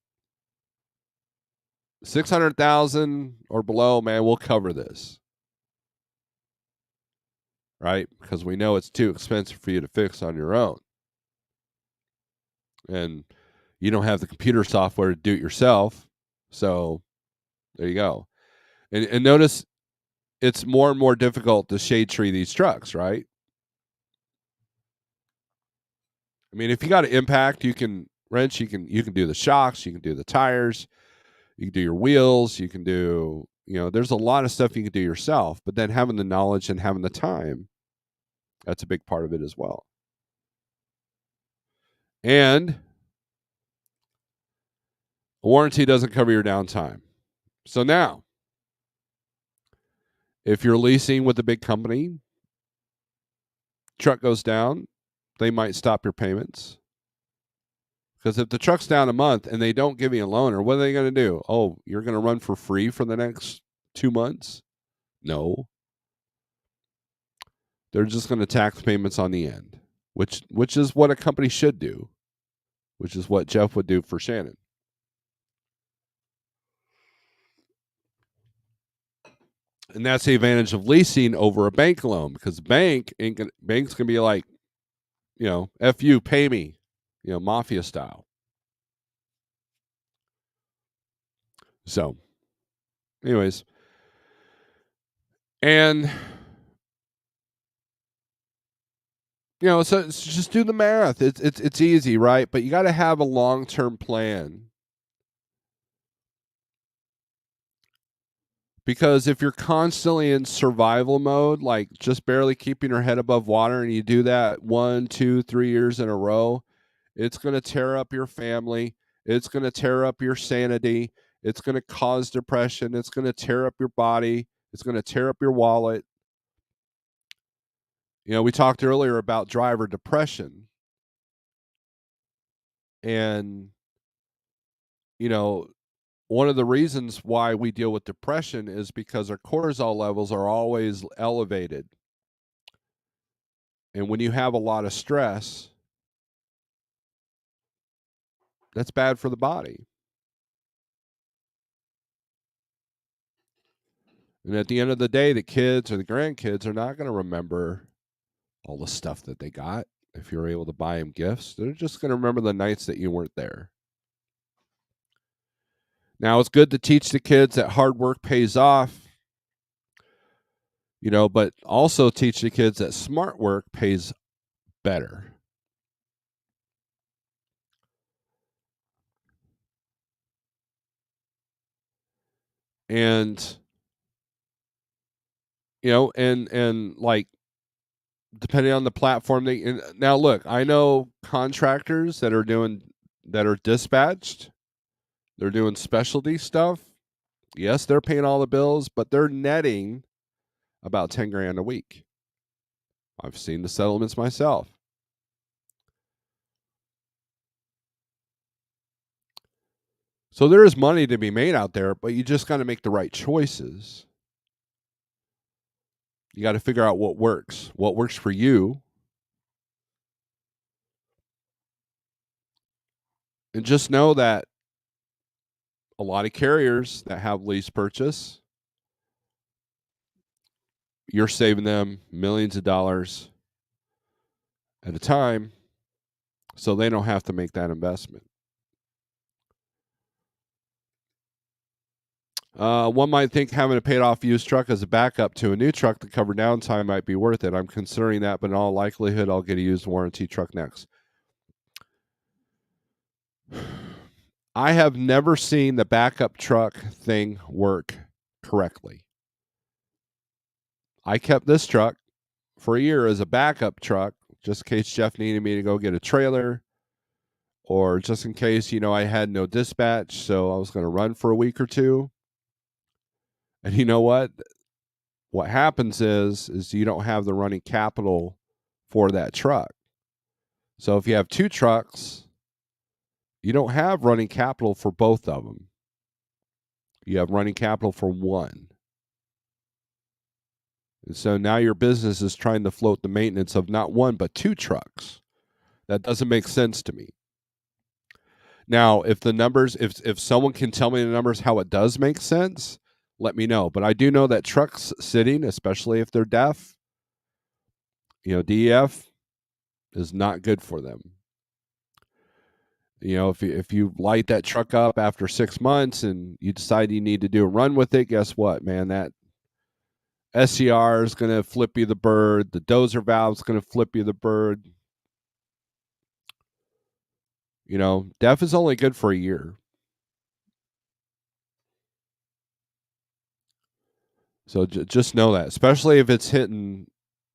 600,000 or below, man, we'll cover this. Right? Because we know it's too expensive for you to fix on your own. And you don't have the computer software to do it yourself. So there you go. And notice it's more and more difficult to shade tree these trucks, right? I mean, if you got an impact, you can wrench, you can do the shocks, you can do the tires, you can do your wheels, you can do, there's a lot of stuff you can do yourself, but then having the knowledge and having the time, that's a big part of it as well. And a warranty doesn't cover your downtime. So now, if you're leasing with a big company, truck goes down, they might stop your payments. Because if the truck's down a month and they don't give you a loaner, what are they going to do? Oh, you're going to run for free for the next 2 months? No. They're just going to tax payments on the end, which is what a company should do, which is what Jeff would do for Shannon. And that's the advantage of leasing over a bank loan, because bank's going to be like, F you, pay me, mafia style. So, anyways, and so it's just do the math. It's easy, right? But you got to have a long-term plan. Because if you're constantly in survival mode, like just barely keeping your head above water, and you do that 1, 2, 3 years in a row, it's going to tear up your family. It's going to tear up your sanity. It's going to cause depression. It's going to tear up your body. It's going to tear up your wallet. We talked earlier about driver depression. And, one of the reasons why we deal with depression is because our cortisol levels are always elevated. And when you have a lot of stress, That's bad for the body. And at the end of the day, the kids or the grandkids are not going to remember all the stuff that they got if you're able to buy them gifts. They're just going to remember the nights that you weren't there. Now, it's good to teach the kids that hard work pays off, but also teach the kids that smart work pays better. And and like depending on the platform now look, I know contractors that are dispatched, they're doing specialty stuff. Yes, they're paying all the bills, but they're netting about 10 grand a week. I've seen the settlements myself. So there is money to be made out there, but you just got to make the right choices. You got to figure out what works for you. And just know that a lot of carriers that have lease purchase, you're saving them millions of dollars at a time, so they don't have to make that investment. One might think having a paid off used truck as a backup to a new truck to cover downtime might be worth it. I'm considering that, but in all likelihood, I'll get a used warranty truck next. I have never seen the backup truck thing work correctly. I kept this truck for a year as a backup truck, just in case Jeff needed me to go get a trailer, or just in case, I had no dispatch, so I was going to run for a week or two. And you know what? What happens is you don't have the running capital for that truck. So if you have two trucks, you don't have running capital for both of them. You have running capital for one. And so now your business is trying to float the maintenance of not one, but two trucks. That doesn't make sense to me. Now, if the numbers, if someone can tell me the numbers how it does make sense, let me know. But I do know that trucks sitting, especially if they're deaf, DEF is not good for them. If you light that truck up after 6 months and you decide you need to do a run with it, guess what, man? That SCR is going to flip you the bird. The dozer valve is going to flip you the bird. DEF is only good for a year. So just know that, especially if it's hitting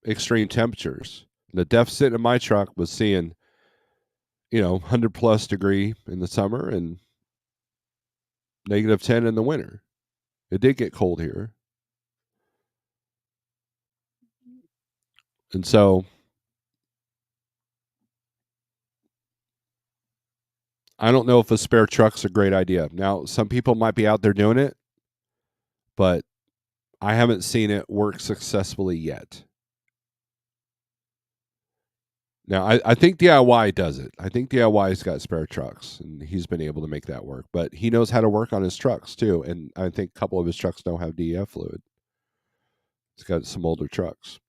extreme temperatures. The deficit in my truck was seeing, 100 plus degree in the summer and -10 in the winter. It did get cold here. And so I don't know if a spare truck's a great idea. Now, some people might be out there doing it, but I haven't seen it work successfully yet. Now, I think DIY does it. I think DIY's got spare trucks, and he's been able to make that work. But he knows how to work on his trucks, too. And I think a couple of his trucks don't have DEF fluid. He's got some older trucks.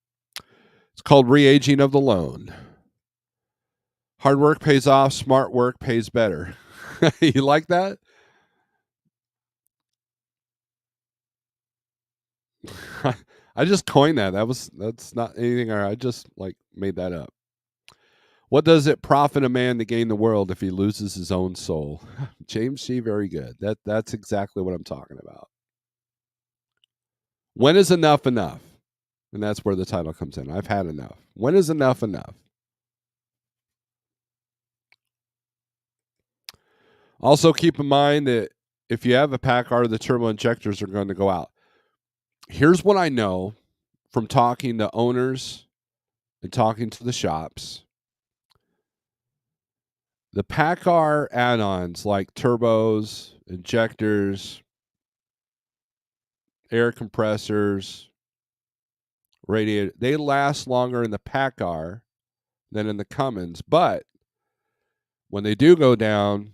It's called re-aging of the loan. Hard work pays off. Smart work pays better. You like that? I just coined that. That's not anything. I just made that up. What does it profit a man to gain the world if he loses his own soul? James G. Very good. That's exactly what I'm talking about. When is enough enough? And that's where the title comes in. I've had enough. When is enough enough? Also, keep in mind that if you have a Packard, the turbo injectors are going to go out. Here's what I know from talking to owners and talking to the shops. The Packard add-ons like turbos, injectors, air compressors, radiator, they last longer in the Packard than in the Cummins. But when they do go down,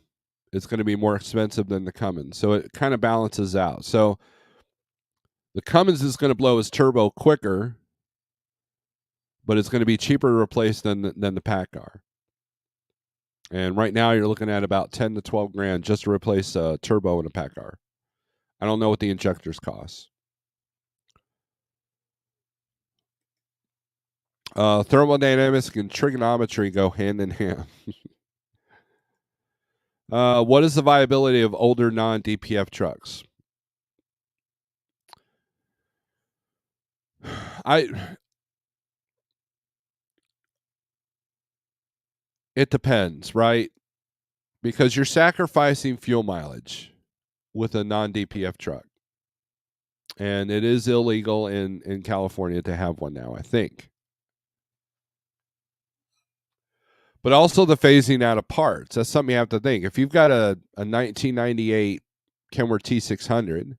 it's going to be more expensive than the Cummins. So it kind of balances out. So the Cummins is going to blow his turbo quicker, but it's going to be cheaper to replace than the PACCAR. And right now you're looking at about 10 to 12 grand just to replace a turbo in a PACCAR. I don't know what the injectors cost. Thermodynamics and trigonometry go hand in hand. What is the viability of older non-DPF trucks? It depends, right? Because you're sacrificing fuel mileage with a non-DPF truck. And it is illegal in California to have one now, I think. But also the phasing out of parts. That's something you have to think. If you've got a 1998 Kenworth T600,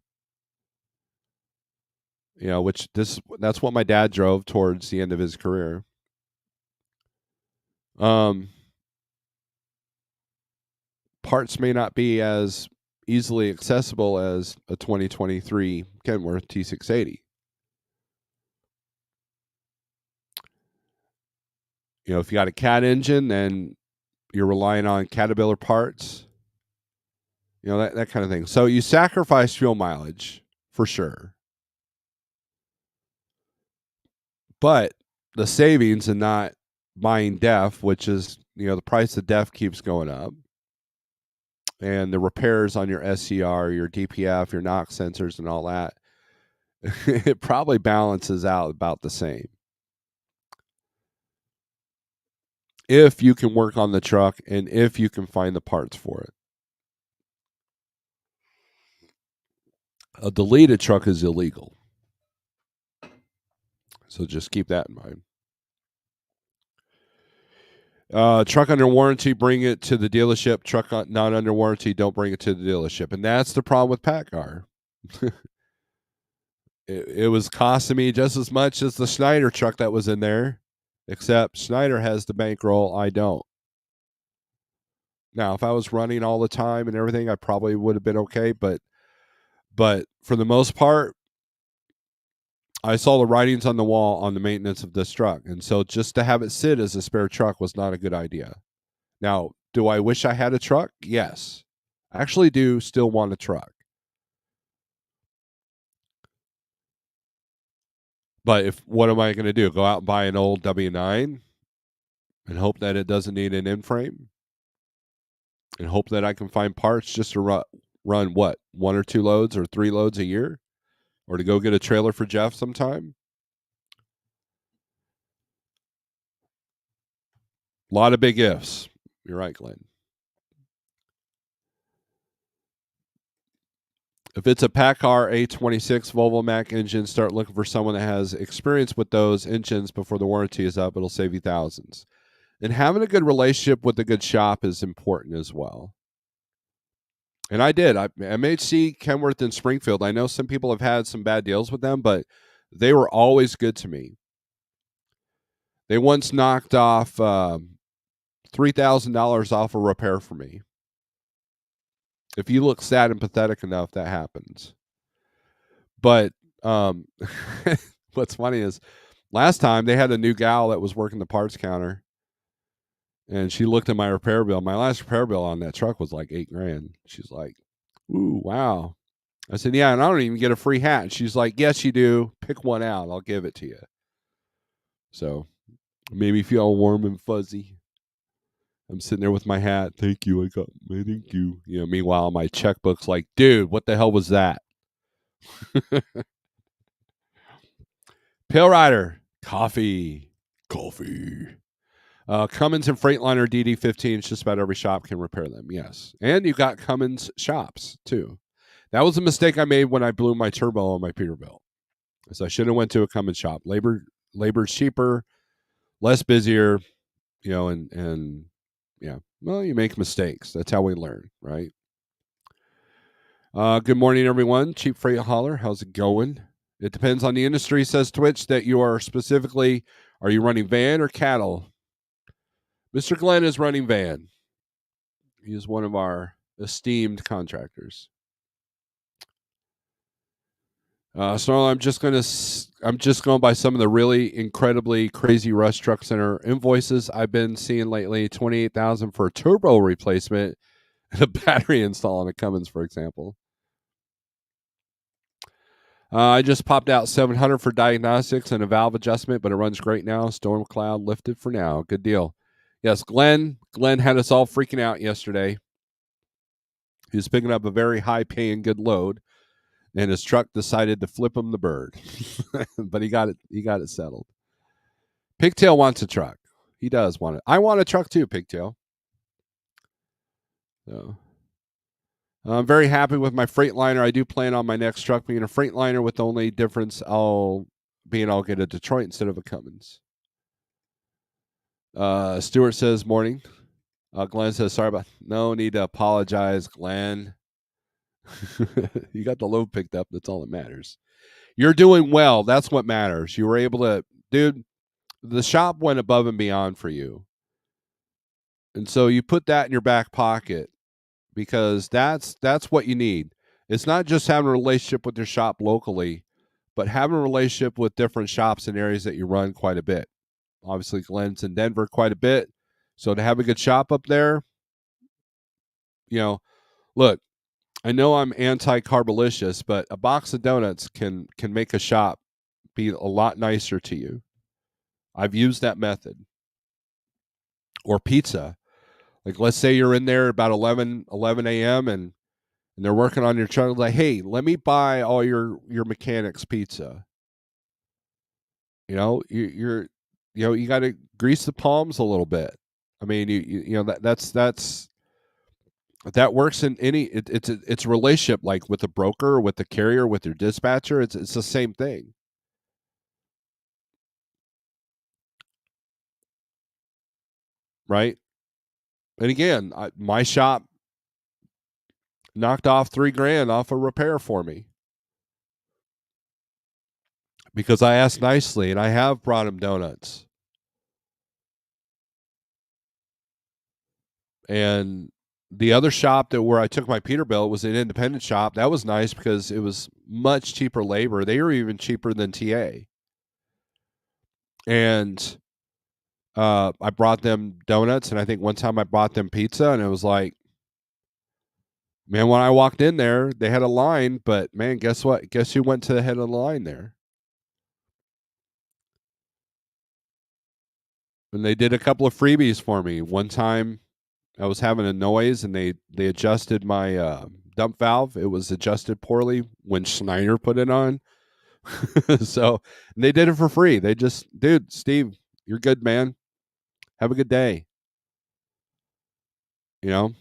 which that's what my dad drove towards the end of his career. Parts may not be as easily accessible as a 2023 Kenworth T680. If you got a Cat engine, then you're relying on Caterpillar parts, that kind of thing. So you sacrifice fuel mileage for sure. But the savings in not buying DEF, which is, the price of DEF keeps going up, and the repairs on your SCR, your DPF, your NOx sensors, and all that, it probably balances out about the same. If you can work on the truck and if you can find the parts for it. A deleted truck is illegal. So just keep that in mind. Truck under warranty, bring it to the dealership. Truck not under warranty, don't bring it to the dealership. And that's the problem with PACCAR. It was costing me just as much as the Schneider truck that was in there, except Schneider has the bankroll, I don't. Now, if I was running all the time and everything, I probably would have been okay. But for the most part, I saw the writings on the wall on the maintenance of this truck. And so just to have it sit as a spare truck was not a good idea. Now, do I wish I had a truck? Yes. I actually do still want a truck. But what am I going to do? Go out and buy an old W9 and hope that it doesn't need an in-frame? And hope that I can find parts just to run what? 1 or 2 loads or 3 loads a year? Or to go get a trailer for Jeff sometime? A lot of big ifs. You're right, Glenn. If it's a PACCAR A26 Volvo Mac engine, start looking for someone that has experience with those engines before the warranty is up. It'll save you thousands. And having a good relationship with a good shop is important as well. And I did. MHC, Kenworth, and Springfield. I know some people have had some bad deals with them, but they were always good to me. They once knocked off $3,000 off a repair for me. If you look sad and pathetic enough, that happens. But what's funny is last time they had a new gal that was working the parts counter, and she looked at my repair bill. My last repair bill on that truck was like $8,000. She's like, "Ooh, wow." I said, "Yeah, and I don't even get a free hat." And she's like, "Yes, you do. Pick one out. I'll give it to you." So it made me feel warm and fuzzy. I'm sitting there with my hat. Thank you. I got my thank you. Meanwhile, my checkbook's like, dude, what the hell was that? Pale Rider. Coffee. Cummins and Freightliner DD15s, just about every shop can repair them. Yes. And you got Cummins shops, too. That was a mistake I made when I blew my turbo on my Peterbilt. So I should have went to a Cummins shop. Labor's cheaper, less busier, and yeah. Well, you make mistakes. That's how we learn, right? Good morning, everyone. Cheap Freight Hauler, how's it going? It depends on the industry, says Twitch, that you are specifically, are you running van or cattle? Mr. Glenn is running van. He is one of our esteemed contractors. So I'm just going by some of the really incredibly crazy Rush Truck Center invoices I've been seeing lately. 28,000 for a turbo replacement and a battery install on a Cummins, for example. I just popped out 700 for diagnostics and a valve adjustment, but it runs great now. Storm cloud lifted for now. Good deal. Yes, Glenn had us all freaking out yesterday. He was picking up a very high paying good load, and his truck decided to flip him the bird. But he got it settled. Pigtail wants a truck. He does want it. I want a truck too, Pigtail. So I'm very happy with my Freightliner. I do plan on my next truck being a Freightliner, with the only difference I'll get a Detroit instead of a Cummins. Stuart says, morning. Glenn says, sorry about no need to apologize, Glenn. You got the load picked up. That's all that matters. You're doing well. That's what matters. You were able to, dude, the shop went above and beyond for you. And so you put that in your back pocket, because that's what you need. It's not just having a relationship with your shop locally, but having a relationship with different shops in areas that you run quite a bit. Obviously, Glenn's in Denver quite a bit. So to have a good shop up there, look, I know I'm anti-carbolicious, but a box of donuts can make a shop be a lot nicer to you. I've used that method. Or pizza. Like, let's say you're in there about 11 a.m. and they're working on your truck. Like, hey, let me buy all your mechanics pizza. You got to grease the palms a little bit. I mean, that works in any. It's a relationship, like with the broker, with the carrier, with your dispatcher. It's the same thing, right? And again, my shop knocked off $3,000 off a repair for me, because I asked nicely, and I have brought him donuts. And the other shop where I took my Peterbilt was an independent shop. That was nice because it was much cheaper labor. They were even cheaper than TA. And I brought them donuts, and I think one time I brought them pizza, and it was like, man, when I walked in there, they had a line, but man, guess what? Guess who went to the head of the line there? And they did a couple of freebies for me. One time I was having a noise, and they adjusted my dump valve. It was adjusted poorly when Schneider put it on. So they did it for free. They just, dude, Steve, you're good, man. Have a good day. You know?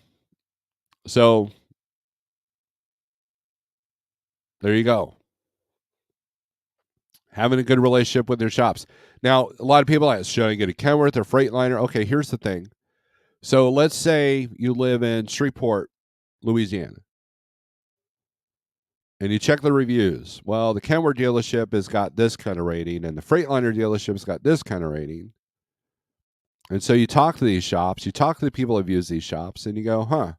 So there you go. Having a good relationship with their shops. Now, a lot of people ask, should I get a Kenworth or Freightliner? Okay, here's the thing. So let's say you live in Shreveport, Louisiana, and you check the reviews. Well, the Kenworth dealership has got this kind of rating, and the Freightliner dealership's got this kind of rating. And so you talk to these shops, you talk to the people who've used these shops, and you go, huh,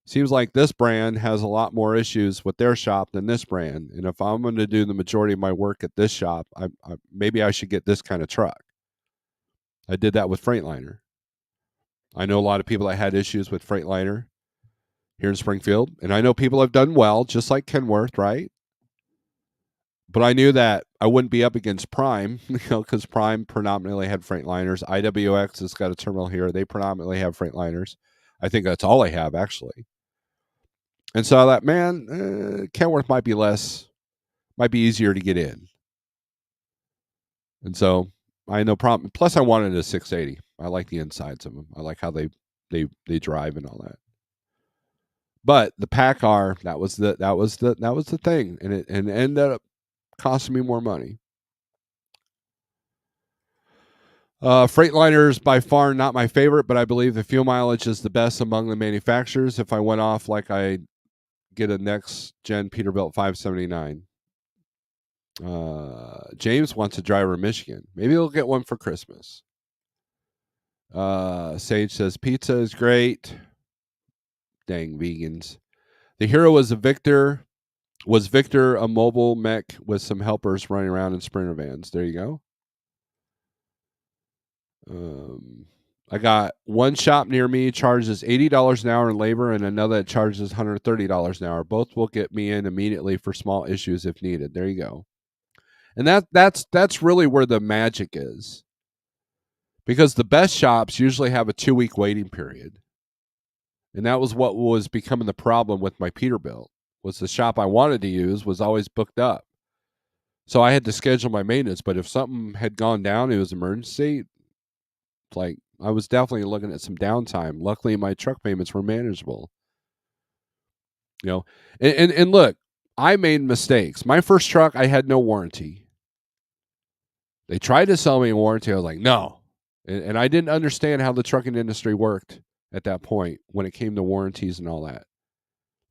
seems like this brand has a lot more issues with their shop than this brand. And if I'm going to do the majority of my work at this shop, maybe I should get this kind of truck. I did that with Freightliner. I know a lot of people that had issues with Freightliner here in Springfield, and I know people have done well, just like Kenworth, right? But I knew that I wouldn't be up against Prime, because Prime predominantly had Freightliners. IWX has got a terminal here; they predominantly have Freightliners. I think that's all they have, actually. And so I thought, man, Kenworth might be easier to get in. And so I had no problem. Plus, I wanted a 680. I like the insides of them. I like how they drive and all that. But the PACCAR, that was the thing, and it ended up costing me more money. Freightliner's by far not my favorite, but I believe the fuel mileage is the best among the manufacturers. If I went off, like, I get a next gen Peterbilt 579. James wants a driver in Michigan. Maybe he'll get one for Christmas. Sage says pizza is great. Dang vegans. The hero was Victor. Was Victor a mobile mech with some helpers running around in sprinter vans? There you go. I got one shop near me charges $80 an hour in labor, and another that charges $130 an hour. Both will get me in immediately for small issues if needed. There you go. And that's really where the magic is, because the best shops usually have a 2-week waiting period, and that was what was becoming the problem with my Peterbilt. Was the shop I wanted to use was always booked up, so I had to schedule my maintenance. But if something had gone down, it was emergency. Like, I was definitely looking at some downtime. Luckily, my truck payments were manageable. You know, and look, I made mistakes. My first truck, I had no warranty. They tried to sell me a warranty. I was like, no. And I didn't understand how the trucking industry worked at that point when it came to warranties and all that.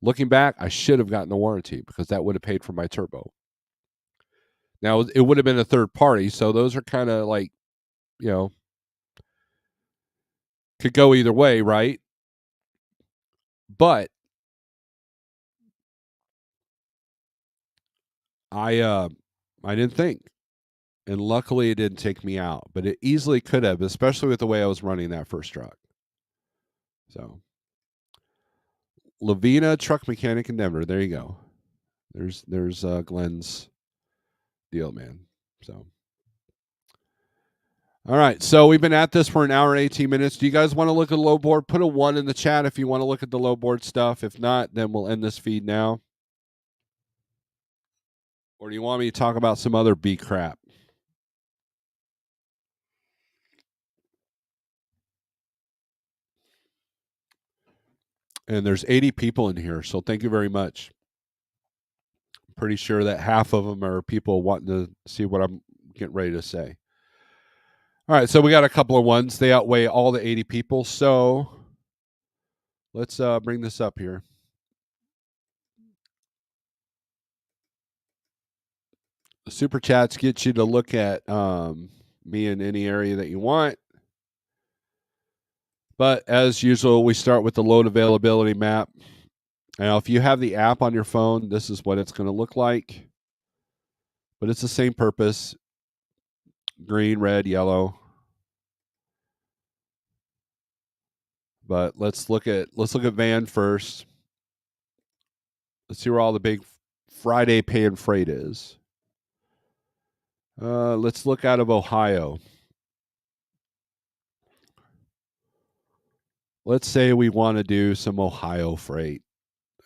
Looking back, I should have gotten the warranty because that would have paid for my turbo. Now, it would have been a third party, so those are kind of like, you know, could go either way, right? But I didn't think. And luckily it didn't take me out, but it easily could have, especially with the way I was running that first truck. So, Lavina truck mechanic in Denver. There you go. There's Glenn's deal, man. So, all right. So we've been at this for an hour and 18 minutes. Do you guys want to look at the low board? Put a 1 in the chat if you want to look at the low board stuff. If not, then we'll end this feed now. Or do you want me to talk about some other B crap? And there's 80 people in here, so thank you very much. I'm pretty sure that half of them are people wanting to see what I'm getting ready to say. All right, so we got a couple of ones. They outweigh all the 80 people. So let's bring this up here. The super chats get you to look at me in any area that you want. But as usual, we start with the load availability map. Now, if you have the app on your phone, this is what it's going to look like. But it's the same purpose: green, red, yellow. But let's look at van first. Let's see where all the big Friday pay and freight is. Let's look out of Ohio. Let's say we want to do some Ohio freight.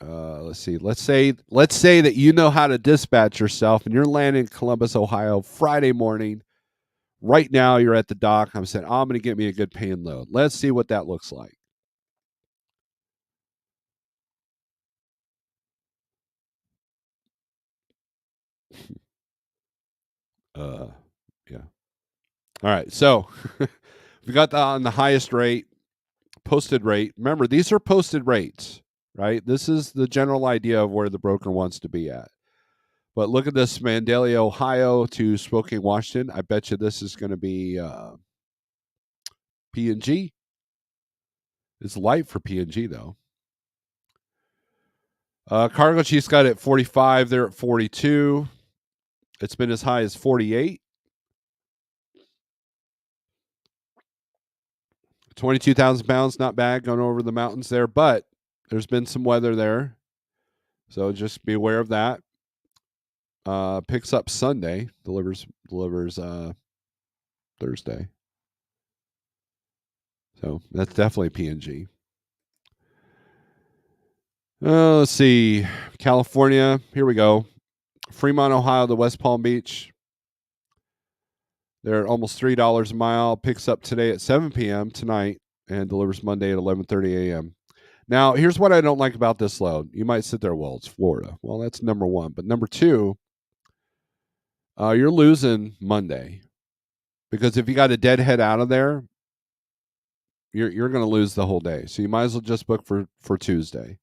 Let's see. Let's say that you know how to dispatch yourself, and you're landing in Columbus, Ohio, Friday morning. Right now, you're at the dock. I'm saying, I'm going to get me a good paying load. Let's see what that looks like. Yeah. All right. So we got on the highest rate, posted rate. Remember, these are posted rates, right? This is the general idea of where the broker wants to be at. But look at this, Vandalia, Ohio to Spokane, Washington. I bet you this is going to be P&G. It's light for P&G, though. Cargo Chiefs got it at 45. They're at 42. It's been as high as 48. 22,000 pounds, not bad going over the mountains there, but there's been some weather there. So just be aware of that. Picks up Sunday, delivers Thursday. So that's definitely P&G. Let's see. California, here we go. Fremont, Ohio, the West Palm Beach. They're at almost $3 a mile. Picks up today at 7 p.m. tonight and delivers Monday at 11:30 a.m. Now, here's what I don't like about this load. You might sit there, well, it's Florida. Well, that's number one. But number two, you're losing Monday. Because if you got a deadhead out of there, you're going to lose the whole day. So you might as well just book for Tuesday.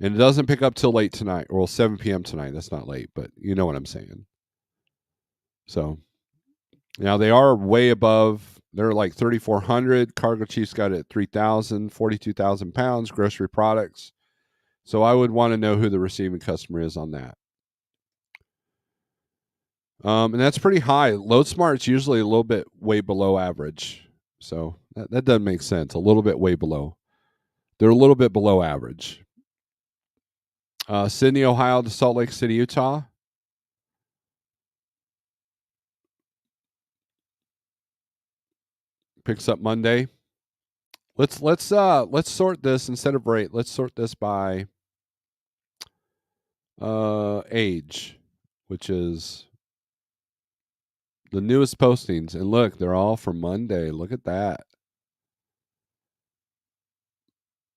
And it doesn't pick up till late tonight, or 7 p.m. tonight. That's not late, but you know what I'm saying. So now they are way above They're like 3,400. Cargo Chief's got it at 3,000, 42,000 pounds, grocery products. So I would want to know who the receiving customer is on that. And that's pretty high. Load Smart's usually a little bit way below average. So that doesn't make sense. A little bit way below. They're a little bit below average. Sydney, Ohio to Salt Lake City, Utah. Picks up Monday. Let's sort this instead of rate. Let's sort this by age, which is the newest postings. And look, they're all for Monday. Look at that.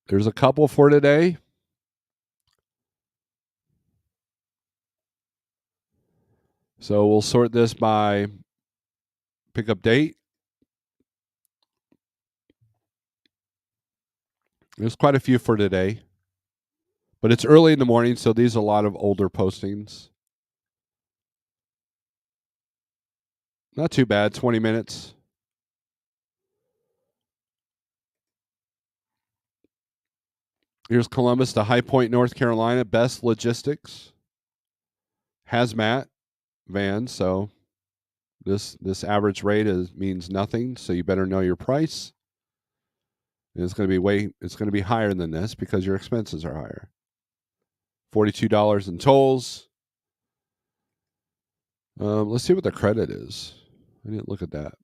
There's a couple for today. So we'll sort this by pickup date. There's quite a few for today. But it's early in the morning, so these are a lot of older postings. Not too bad, 20 minutes. Here's Columbus to High Point, North Carolina. Best Logistics. Hazmat van, so this average rate means nothing, so you better know your price. And it's going to be higher than this because your expenses are higher. $42 in tolls. Let's see what the credit is. I didn't look at that.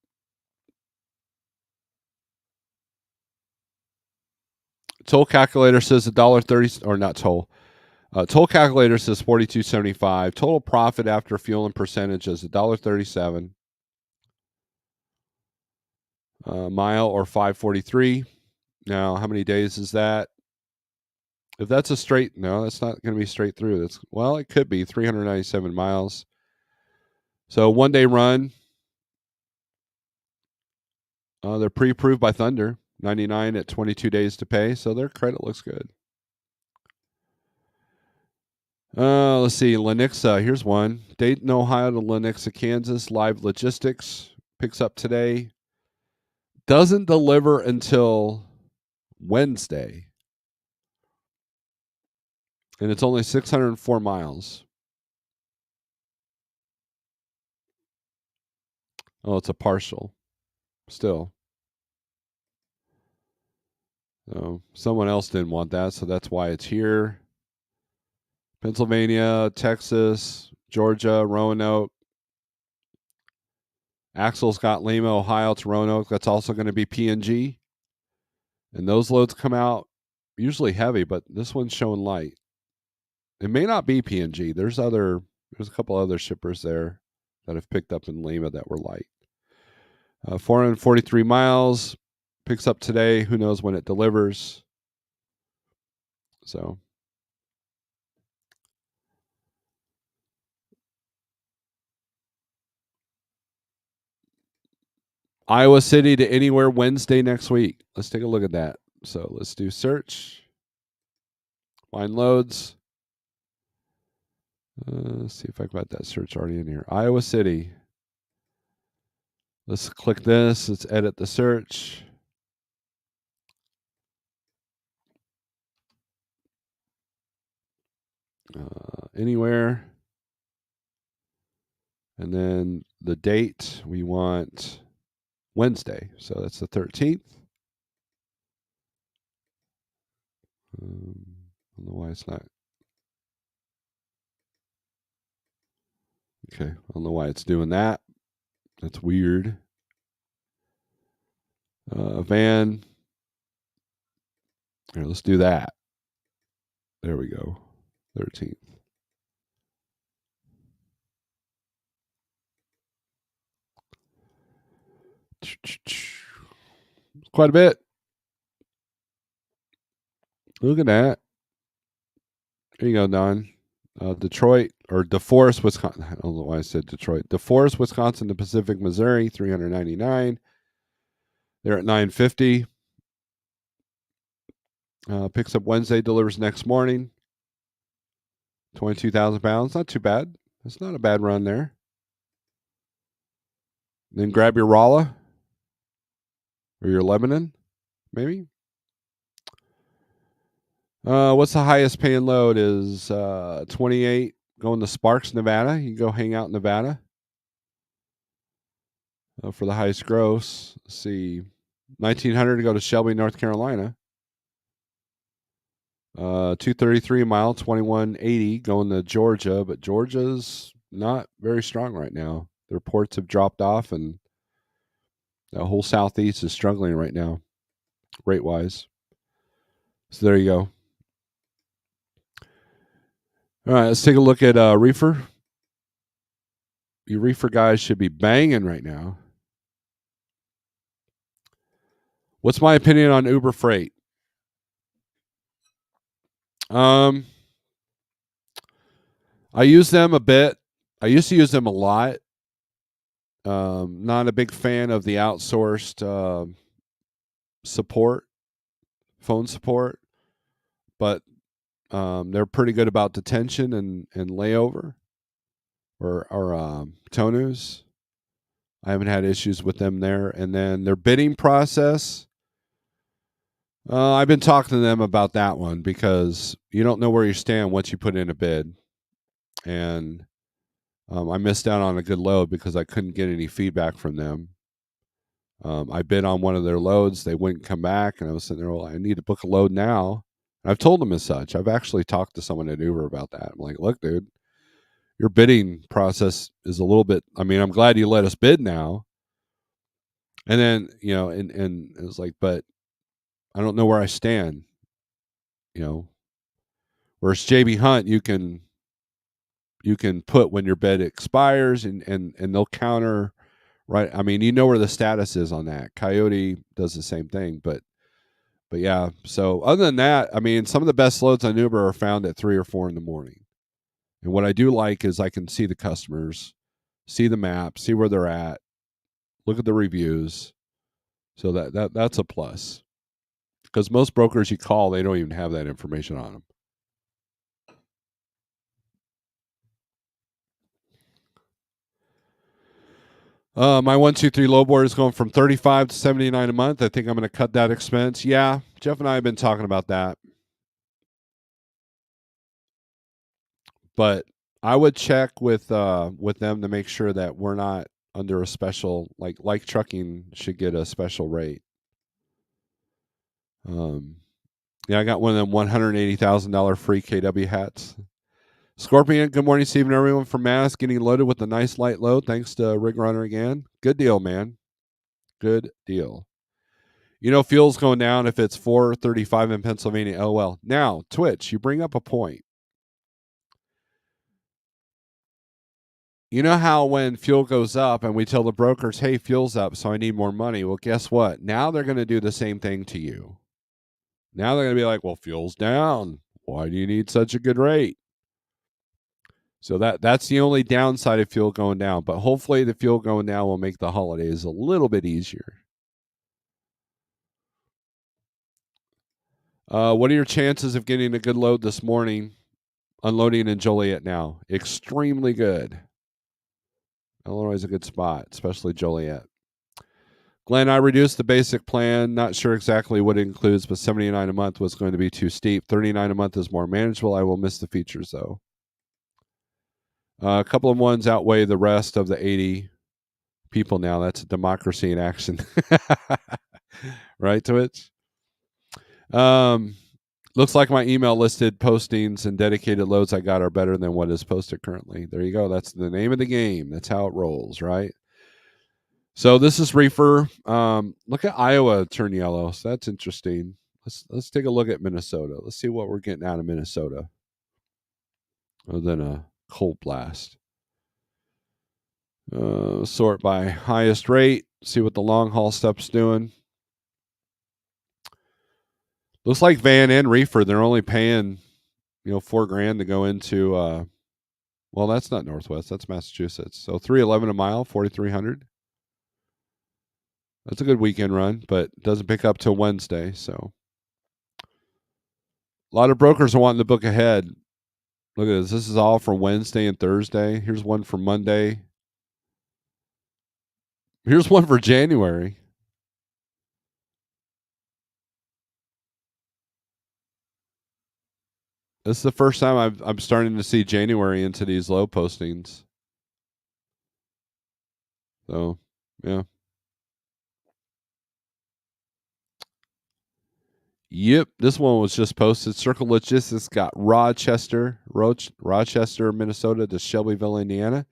Toll calculator says $1.30, or not toll. Toll calculator says $42.75. Total profit after fuel and percentage is $1.37. Mile or $5.43. Now, how many days is that? If that's a straight, no, that's not going to be straight through. Well, it could be 397 miles. So 1 day run. They're pre-approved by Thunder. 99 at 22 days to pay. So their credit looks good. Let's see. Lenexa. Here's one. Dayton, Ohio to Lenexa, Kansas. Live Logistics picks up today. Doesn't deliver until Wednesday. And it's only 604 miles. Oh, it's a partial. Still. So someone else didn't want that, so that's why it's here. Pennsylvania, Texas, Georgia, Roanoke. Axel Scott Lima, Ohio to Roanoke. That's also going to be PNG. And those loads come out usually heavy, but this one's showing light. It may not be PNG. There's a couple other shippers there that have picked up in Lima that were light. 443 miles, picks up today. Who knows when it delivers? So Iowa City to anywhere Wednesday next week. Let's take a look at that. So let's do search. Find loads. Let's see if I got that search already in here. Iowa City. Let's click this. Let's edit the search. Anywhere. And then the date, we want Wednesday. So that's the 13th. I don't know why it's not. Okay. I don't know why it's doing that. That's weird. Van. Here, let's do that. There we go. 13th. Quite a bit. Look at that. There you go, Don. Detroit or DeForest, Wisconsin. I don't know why I said Detroit. DeForest, Wisconsin to Pacific, Missouri, 399. They're at 950. Picks up Wednesday, delivers next morning. 22,000 pounds. Not too bad. It's not a bad run there. Then grab your Rolla. or your Lebanon, maybe. What's the highest paying load? Is 28 going to Sparks, Nevada? You can go hang out in Nevada for the highest gross. Let's see, 1900 to go to Shelby, North Carolina. 233 a mile, 2180 going to Georgia, but Georgia's not very strong right now. Their ports have dropped off, and the whole southeast is struggling right now, rate wise. So there you go. All right, let's take a look at reefer. You reefer guys should be banging right now. What's my opinion on Uber Freight? I use them a bit. I used to use them a lot. Not a big fan of the outsourced support, phone support, but they're pretty good about detention and layover or tow news. I haven't had issues with them there. And then their bidding process, I've been talking to them about that one because you don't know where you stand once you put in a bid. And I missed out on a good load because I couldn't get any feedback from them. I bid on one of their loads. They wouldn't come back. And I was sitting there, well, I need to book a load now. And I've told them as such. I've actually talked to someone at Uber about that. I'm like, look, dude, your bidding process is a little bit, I mean, I'm glad you let us bid now. And then, and it was like, but I don't know where I stand. Whereas JB Hunt, you can put when your bid expires and they'll counter, right? I mean, you know where the status is on that. Coyote does the same thing, but yeah. So other than that, I mean, some of the best loads on Uber are found at 3 or 4 in the morning. And what I do like is I can see the customers, see the map, see where they're at, look at the reviews. So that's a plus. Because most brokers you call, they don't even have that information on them. My 123 lowboard is going from 35 to 79 a month. I think I'm going to cut that expense. Yeah, Jeff and I have been talking about that. But I would check with them to make sure that we're not under a special, like trucking should get a special rate. Yeah, I got one of them $180,000 free KW hats. Scorpion, good morning, Steve and everyone from Mass, getting loaded with a nice light load. Thanks to Rig Runner again. Good deal, man. Good deal. Fuel's going down if it's 435 in Pennsylvania. Oh, well. Now, Twitch, you bring up a point. You know how when fuel goes up and we tell the brokers, hey, fuel's up, so I need more money. Well, guess what? Now they're going to do the same thing to you. Now they're going to be like, well, fuel's down. Why do you need such a good rate? So that's the only downside of fuel going down. But hopefully the fuel going down will make the holidays a little bit easier. What are your chances of getting a good load this morning? Unloading in Joliet now. Extremely good. Illinois is a good spot, especially Joliet. Glenn, I reduced the basic plan. Not sure exactly what it includes, but 79 a month was going to be too steep. 39 a month is more manageable. I will miss the features, though. A couple of ones outweigh the rest of the 80 people now. That's a democracy in action. Right, Twitch? Looks like my email listed postings and dedicated loads I got are better than what is posted currently. There you go. That's the name of the game. That's how it rolls, right? So this is reefer. Look at Iowa turn yellow. So that's interesting. Let's take a look at Minnesota. Let's see what we're getting out of Minnesota, other than a cold blast. Sort by highest rate. See what the long haul stuff's doing. Looks like van and reefer, they're only paying, $4,000 to go into. Well, that's not Northwest. That's Massachusetts. So $311 a mile, 4,300. That's a good weekend run, but doesn't pick up till Wednesday. So a lot of brokers are wanting to book ahead. Look at this. This is all for Wednesday and Thursday. Here's one for Monday. Here's one for January. This is the first time I'm starting to see January into these low postings. So, yeah. Yep, this one was just posted. Circle Logistics got Rochester, Minnesota to Shelbyville, Indiana.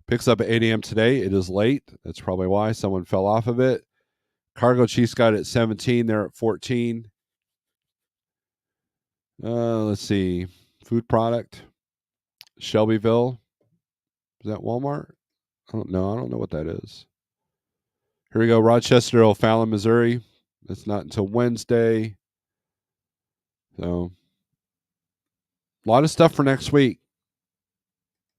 Picks up at 8 a.m. today. It is late. That's probably why someone fell off of it. Cargo Chiefs got it at 17. They're at 14. Let's see. Food product. Shelbyville. Is that Walmart? I don't know. I don't know what that is. Here we go. Rochester, O'Fallon, Missouri. It's not until Wednesday. So, a lot of stuff for next week.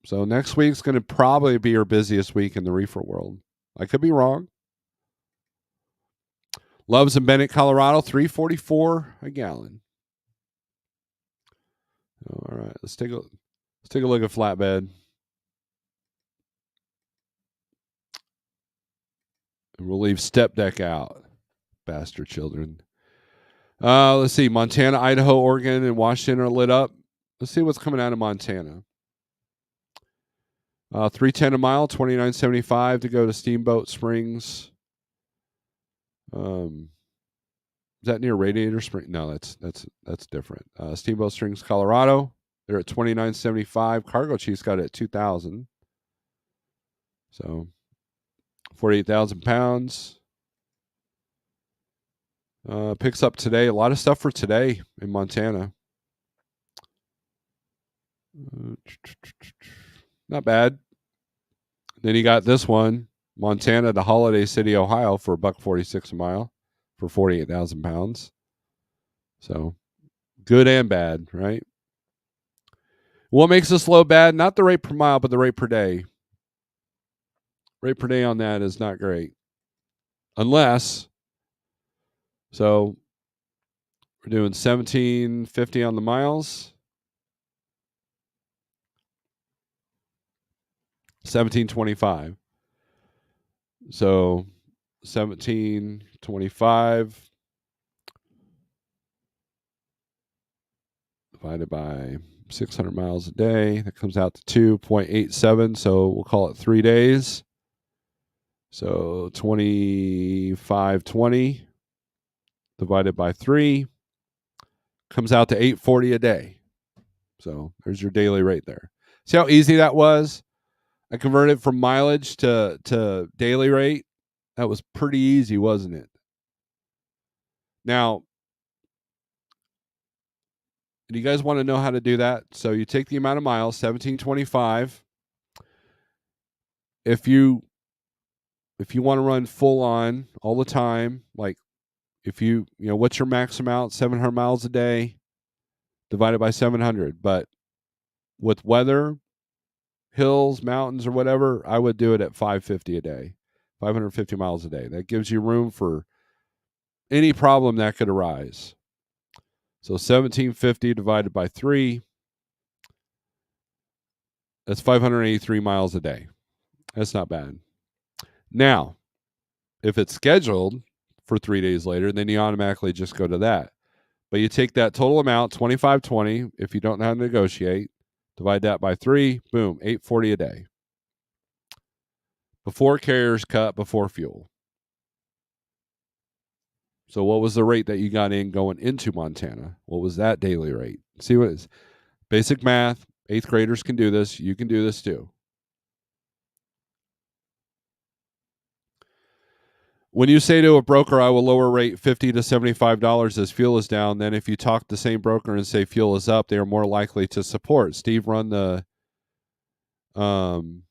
So, next week's going to probably be our busiest week in the reefer world. I could be wrong. Loves in Bennett, Colorado, $3.44 a gallon. All right, let's take a look at flatbed. And we'll leave step deck out. Bastard children. Let's see. Montana, Idaho, Oregon, and Washington are lit up. Let's see what's coming out of Montana. 310 a mile, $29.75 to go to Steamboat Springs. Is that near Radiator Spring? No, that's different. Steamboat Springs, Colorado. They're at $29.75. Cargo Chiefs got it at $2,000. So 48,000 pounds. Picks up today. A lot of stuff for today in Montana. Not bad. Then you got this one, Montana to Holiday City, Ohio for $1.46 a mile for 48,000 pounds. So good and bad, right? What makes this low bad? Not the rate per mile, but the rate per day. Rate per day on that is not great. Unless, so we're doing 1750 on the miles. 1725. So 1725 divided by 600 miles a day. That comes out to 2.87. So we'll call it 3 days. So 2520 divided by 3 comes out to 840 a day. So there's your daily rate there. See how easy that was? I converted from mileage to daily rate. That was pretty easy, wasn't it? Now, do you guys want to know how to do that? So you take the amount of miles, 1725. If you want to run full on all the time, like if what's your max amount? 700 miles a day divided by 700. But with weather, hills, mountains, or whatever, I would do it at 550 a day, 550 miles a day. That gives you room for any problem that could arise. So 1750 divided by 3, that's 583 miles a day. That's not bad. Now, if it's scheduled for 3 days later, then you automatically just go to that. But you take that total amount, 2520, if you don't know how to negotiate, divide that by 3, boom, 840 a day. Before carriers cut, before fuel. So what was the rate that you got in going into Montana? What was that daily rate? See what it is. Basic math. 8th graders can do this. You can do this too. When you say to a broker, I will lower rate $50 to $75 as fuel is down, then if you talk to the same broker and say fuel is up, they are more likely to support. Steve run the 20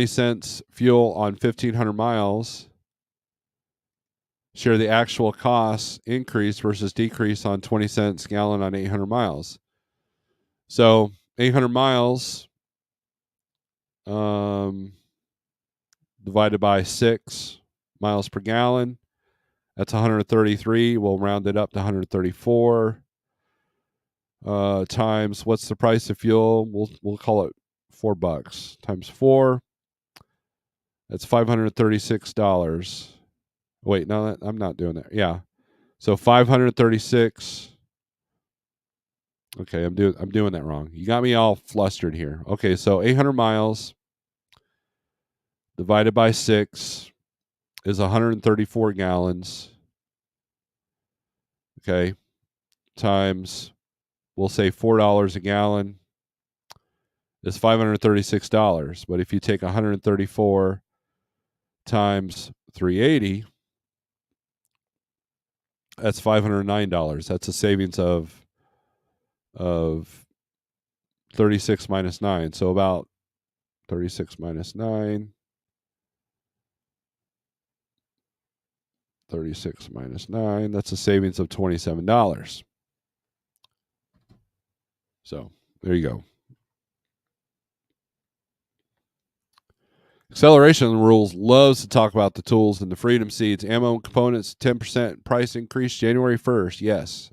cents fuel on 1,500 miles. Share the actual cost increase versus decrease on 20 cents gallon on 800 miles. So 800 miles divided by 6 miles per gallon. That's 133. We'll round it up to 134. Times what's the price of fuel? We'll call it $4 times 4. That's $536. Wait, no, I'm not doing that. Yeah. So 536 Okay, I'm doing that wrong. You got me all flustered here. Okay, so 800 miles divided by 6 is 134 gallons. Okay, times, we'll say $4 a gallon is $536. But if you take 134 times 380, that's $509. That's a savings of 36 minus 9. So about 36 minus 9. 36 minus 9. That's a savings of $27. So there you go. Acceleration Rules loves to talk about the tools and the Freedom Seeds. Ammo and components, 10% price increase January 1st. Yes.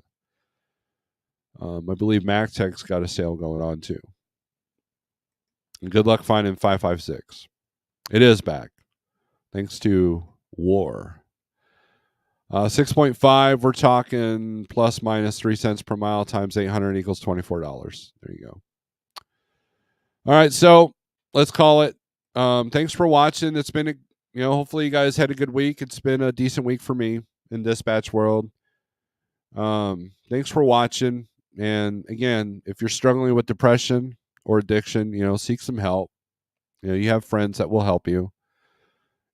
I believe MacTech's got a sale going on too. And good luck finding 5.56. It is back. Thanks to war. 6.5, we're talking plus minus 3 cents per mile times 800 equals $24. There you go. All right, so let's call it. Thanks for watching. It's been hopefully you guys had a good week. It's been a decent week for me in dispatch world. Thanks for watching. And again, if you're struggling with depression or addiction, seek some help. You have friends that will help you.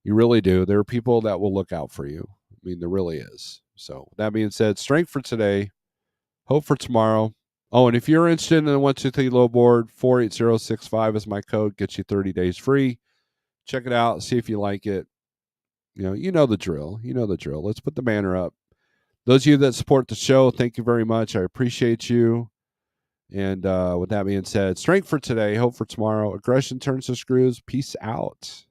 You really do. There are people that will look out for you. I mean, there really is. So that being said, strength for today, hope for tomorrow. Oh, and if you're interested in the 123 low board, 48065 is my code. Gets you 30 days free. Check it out. See if you like it. You know the drill. You know the drill. Let's put the banner up. Those of you that support the show, thank you very much. I appreciate you. And with that being said, strength for today, hope for tomorrow. Aggression turns to screws. Peace out.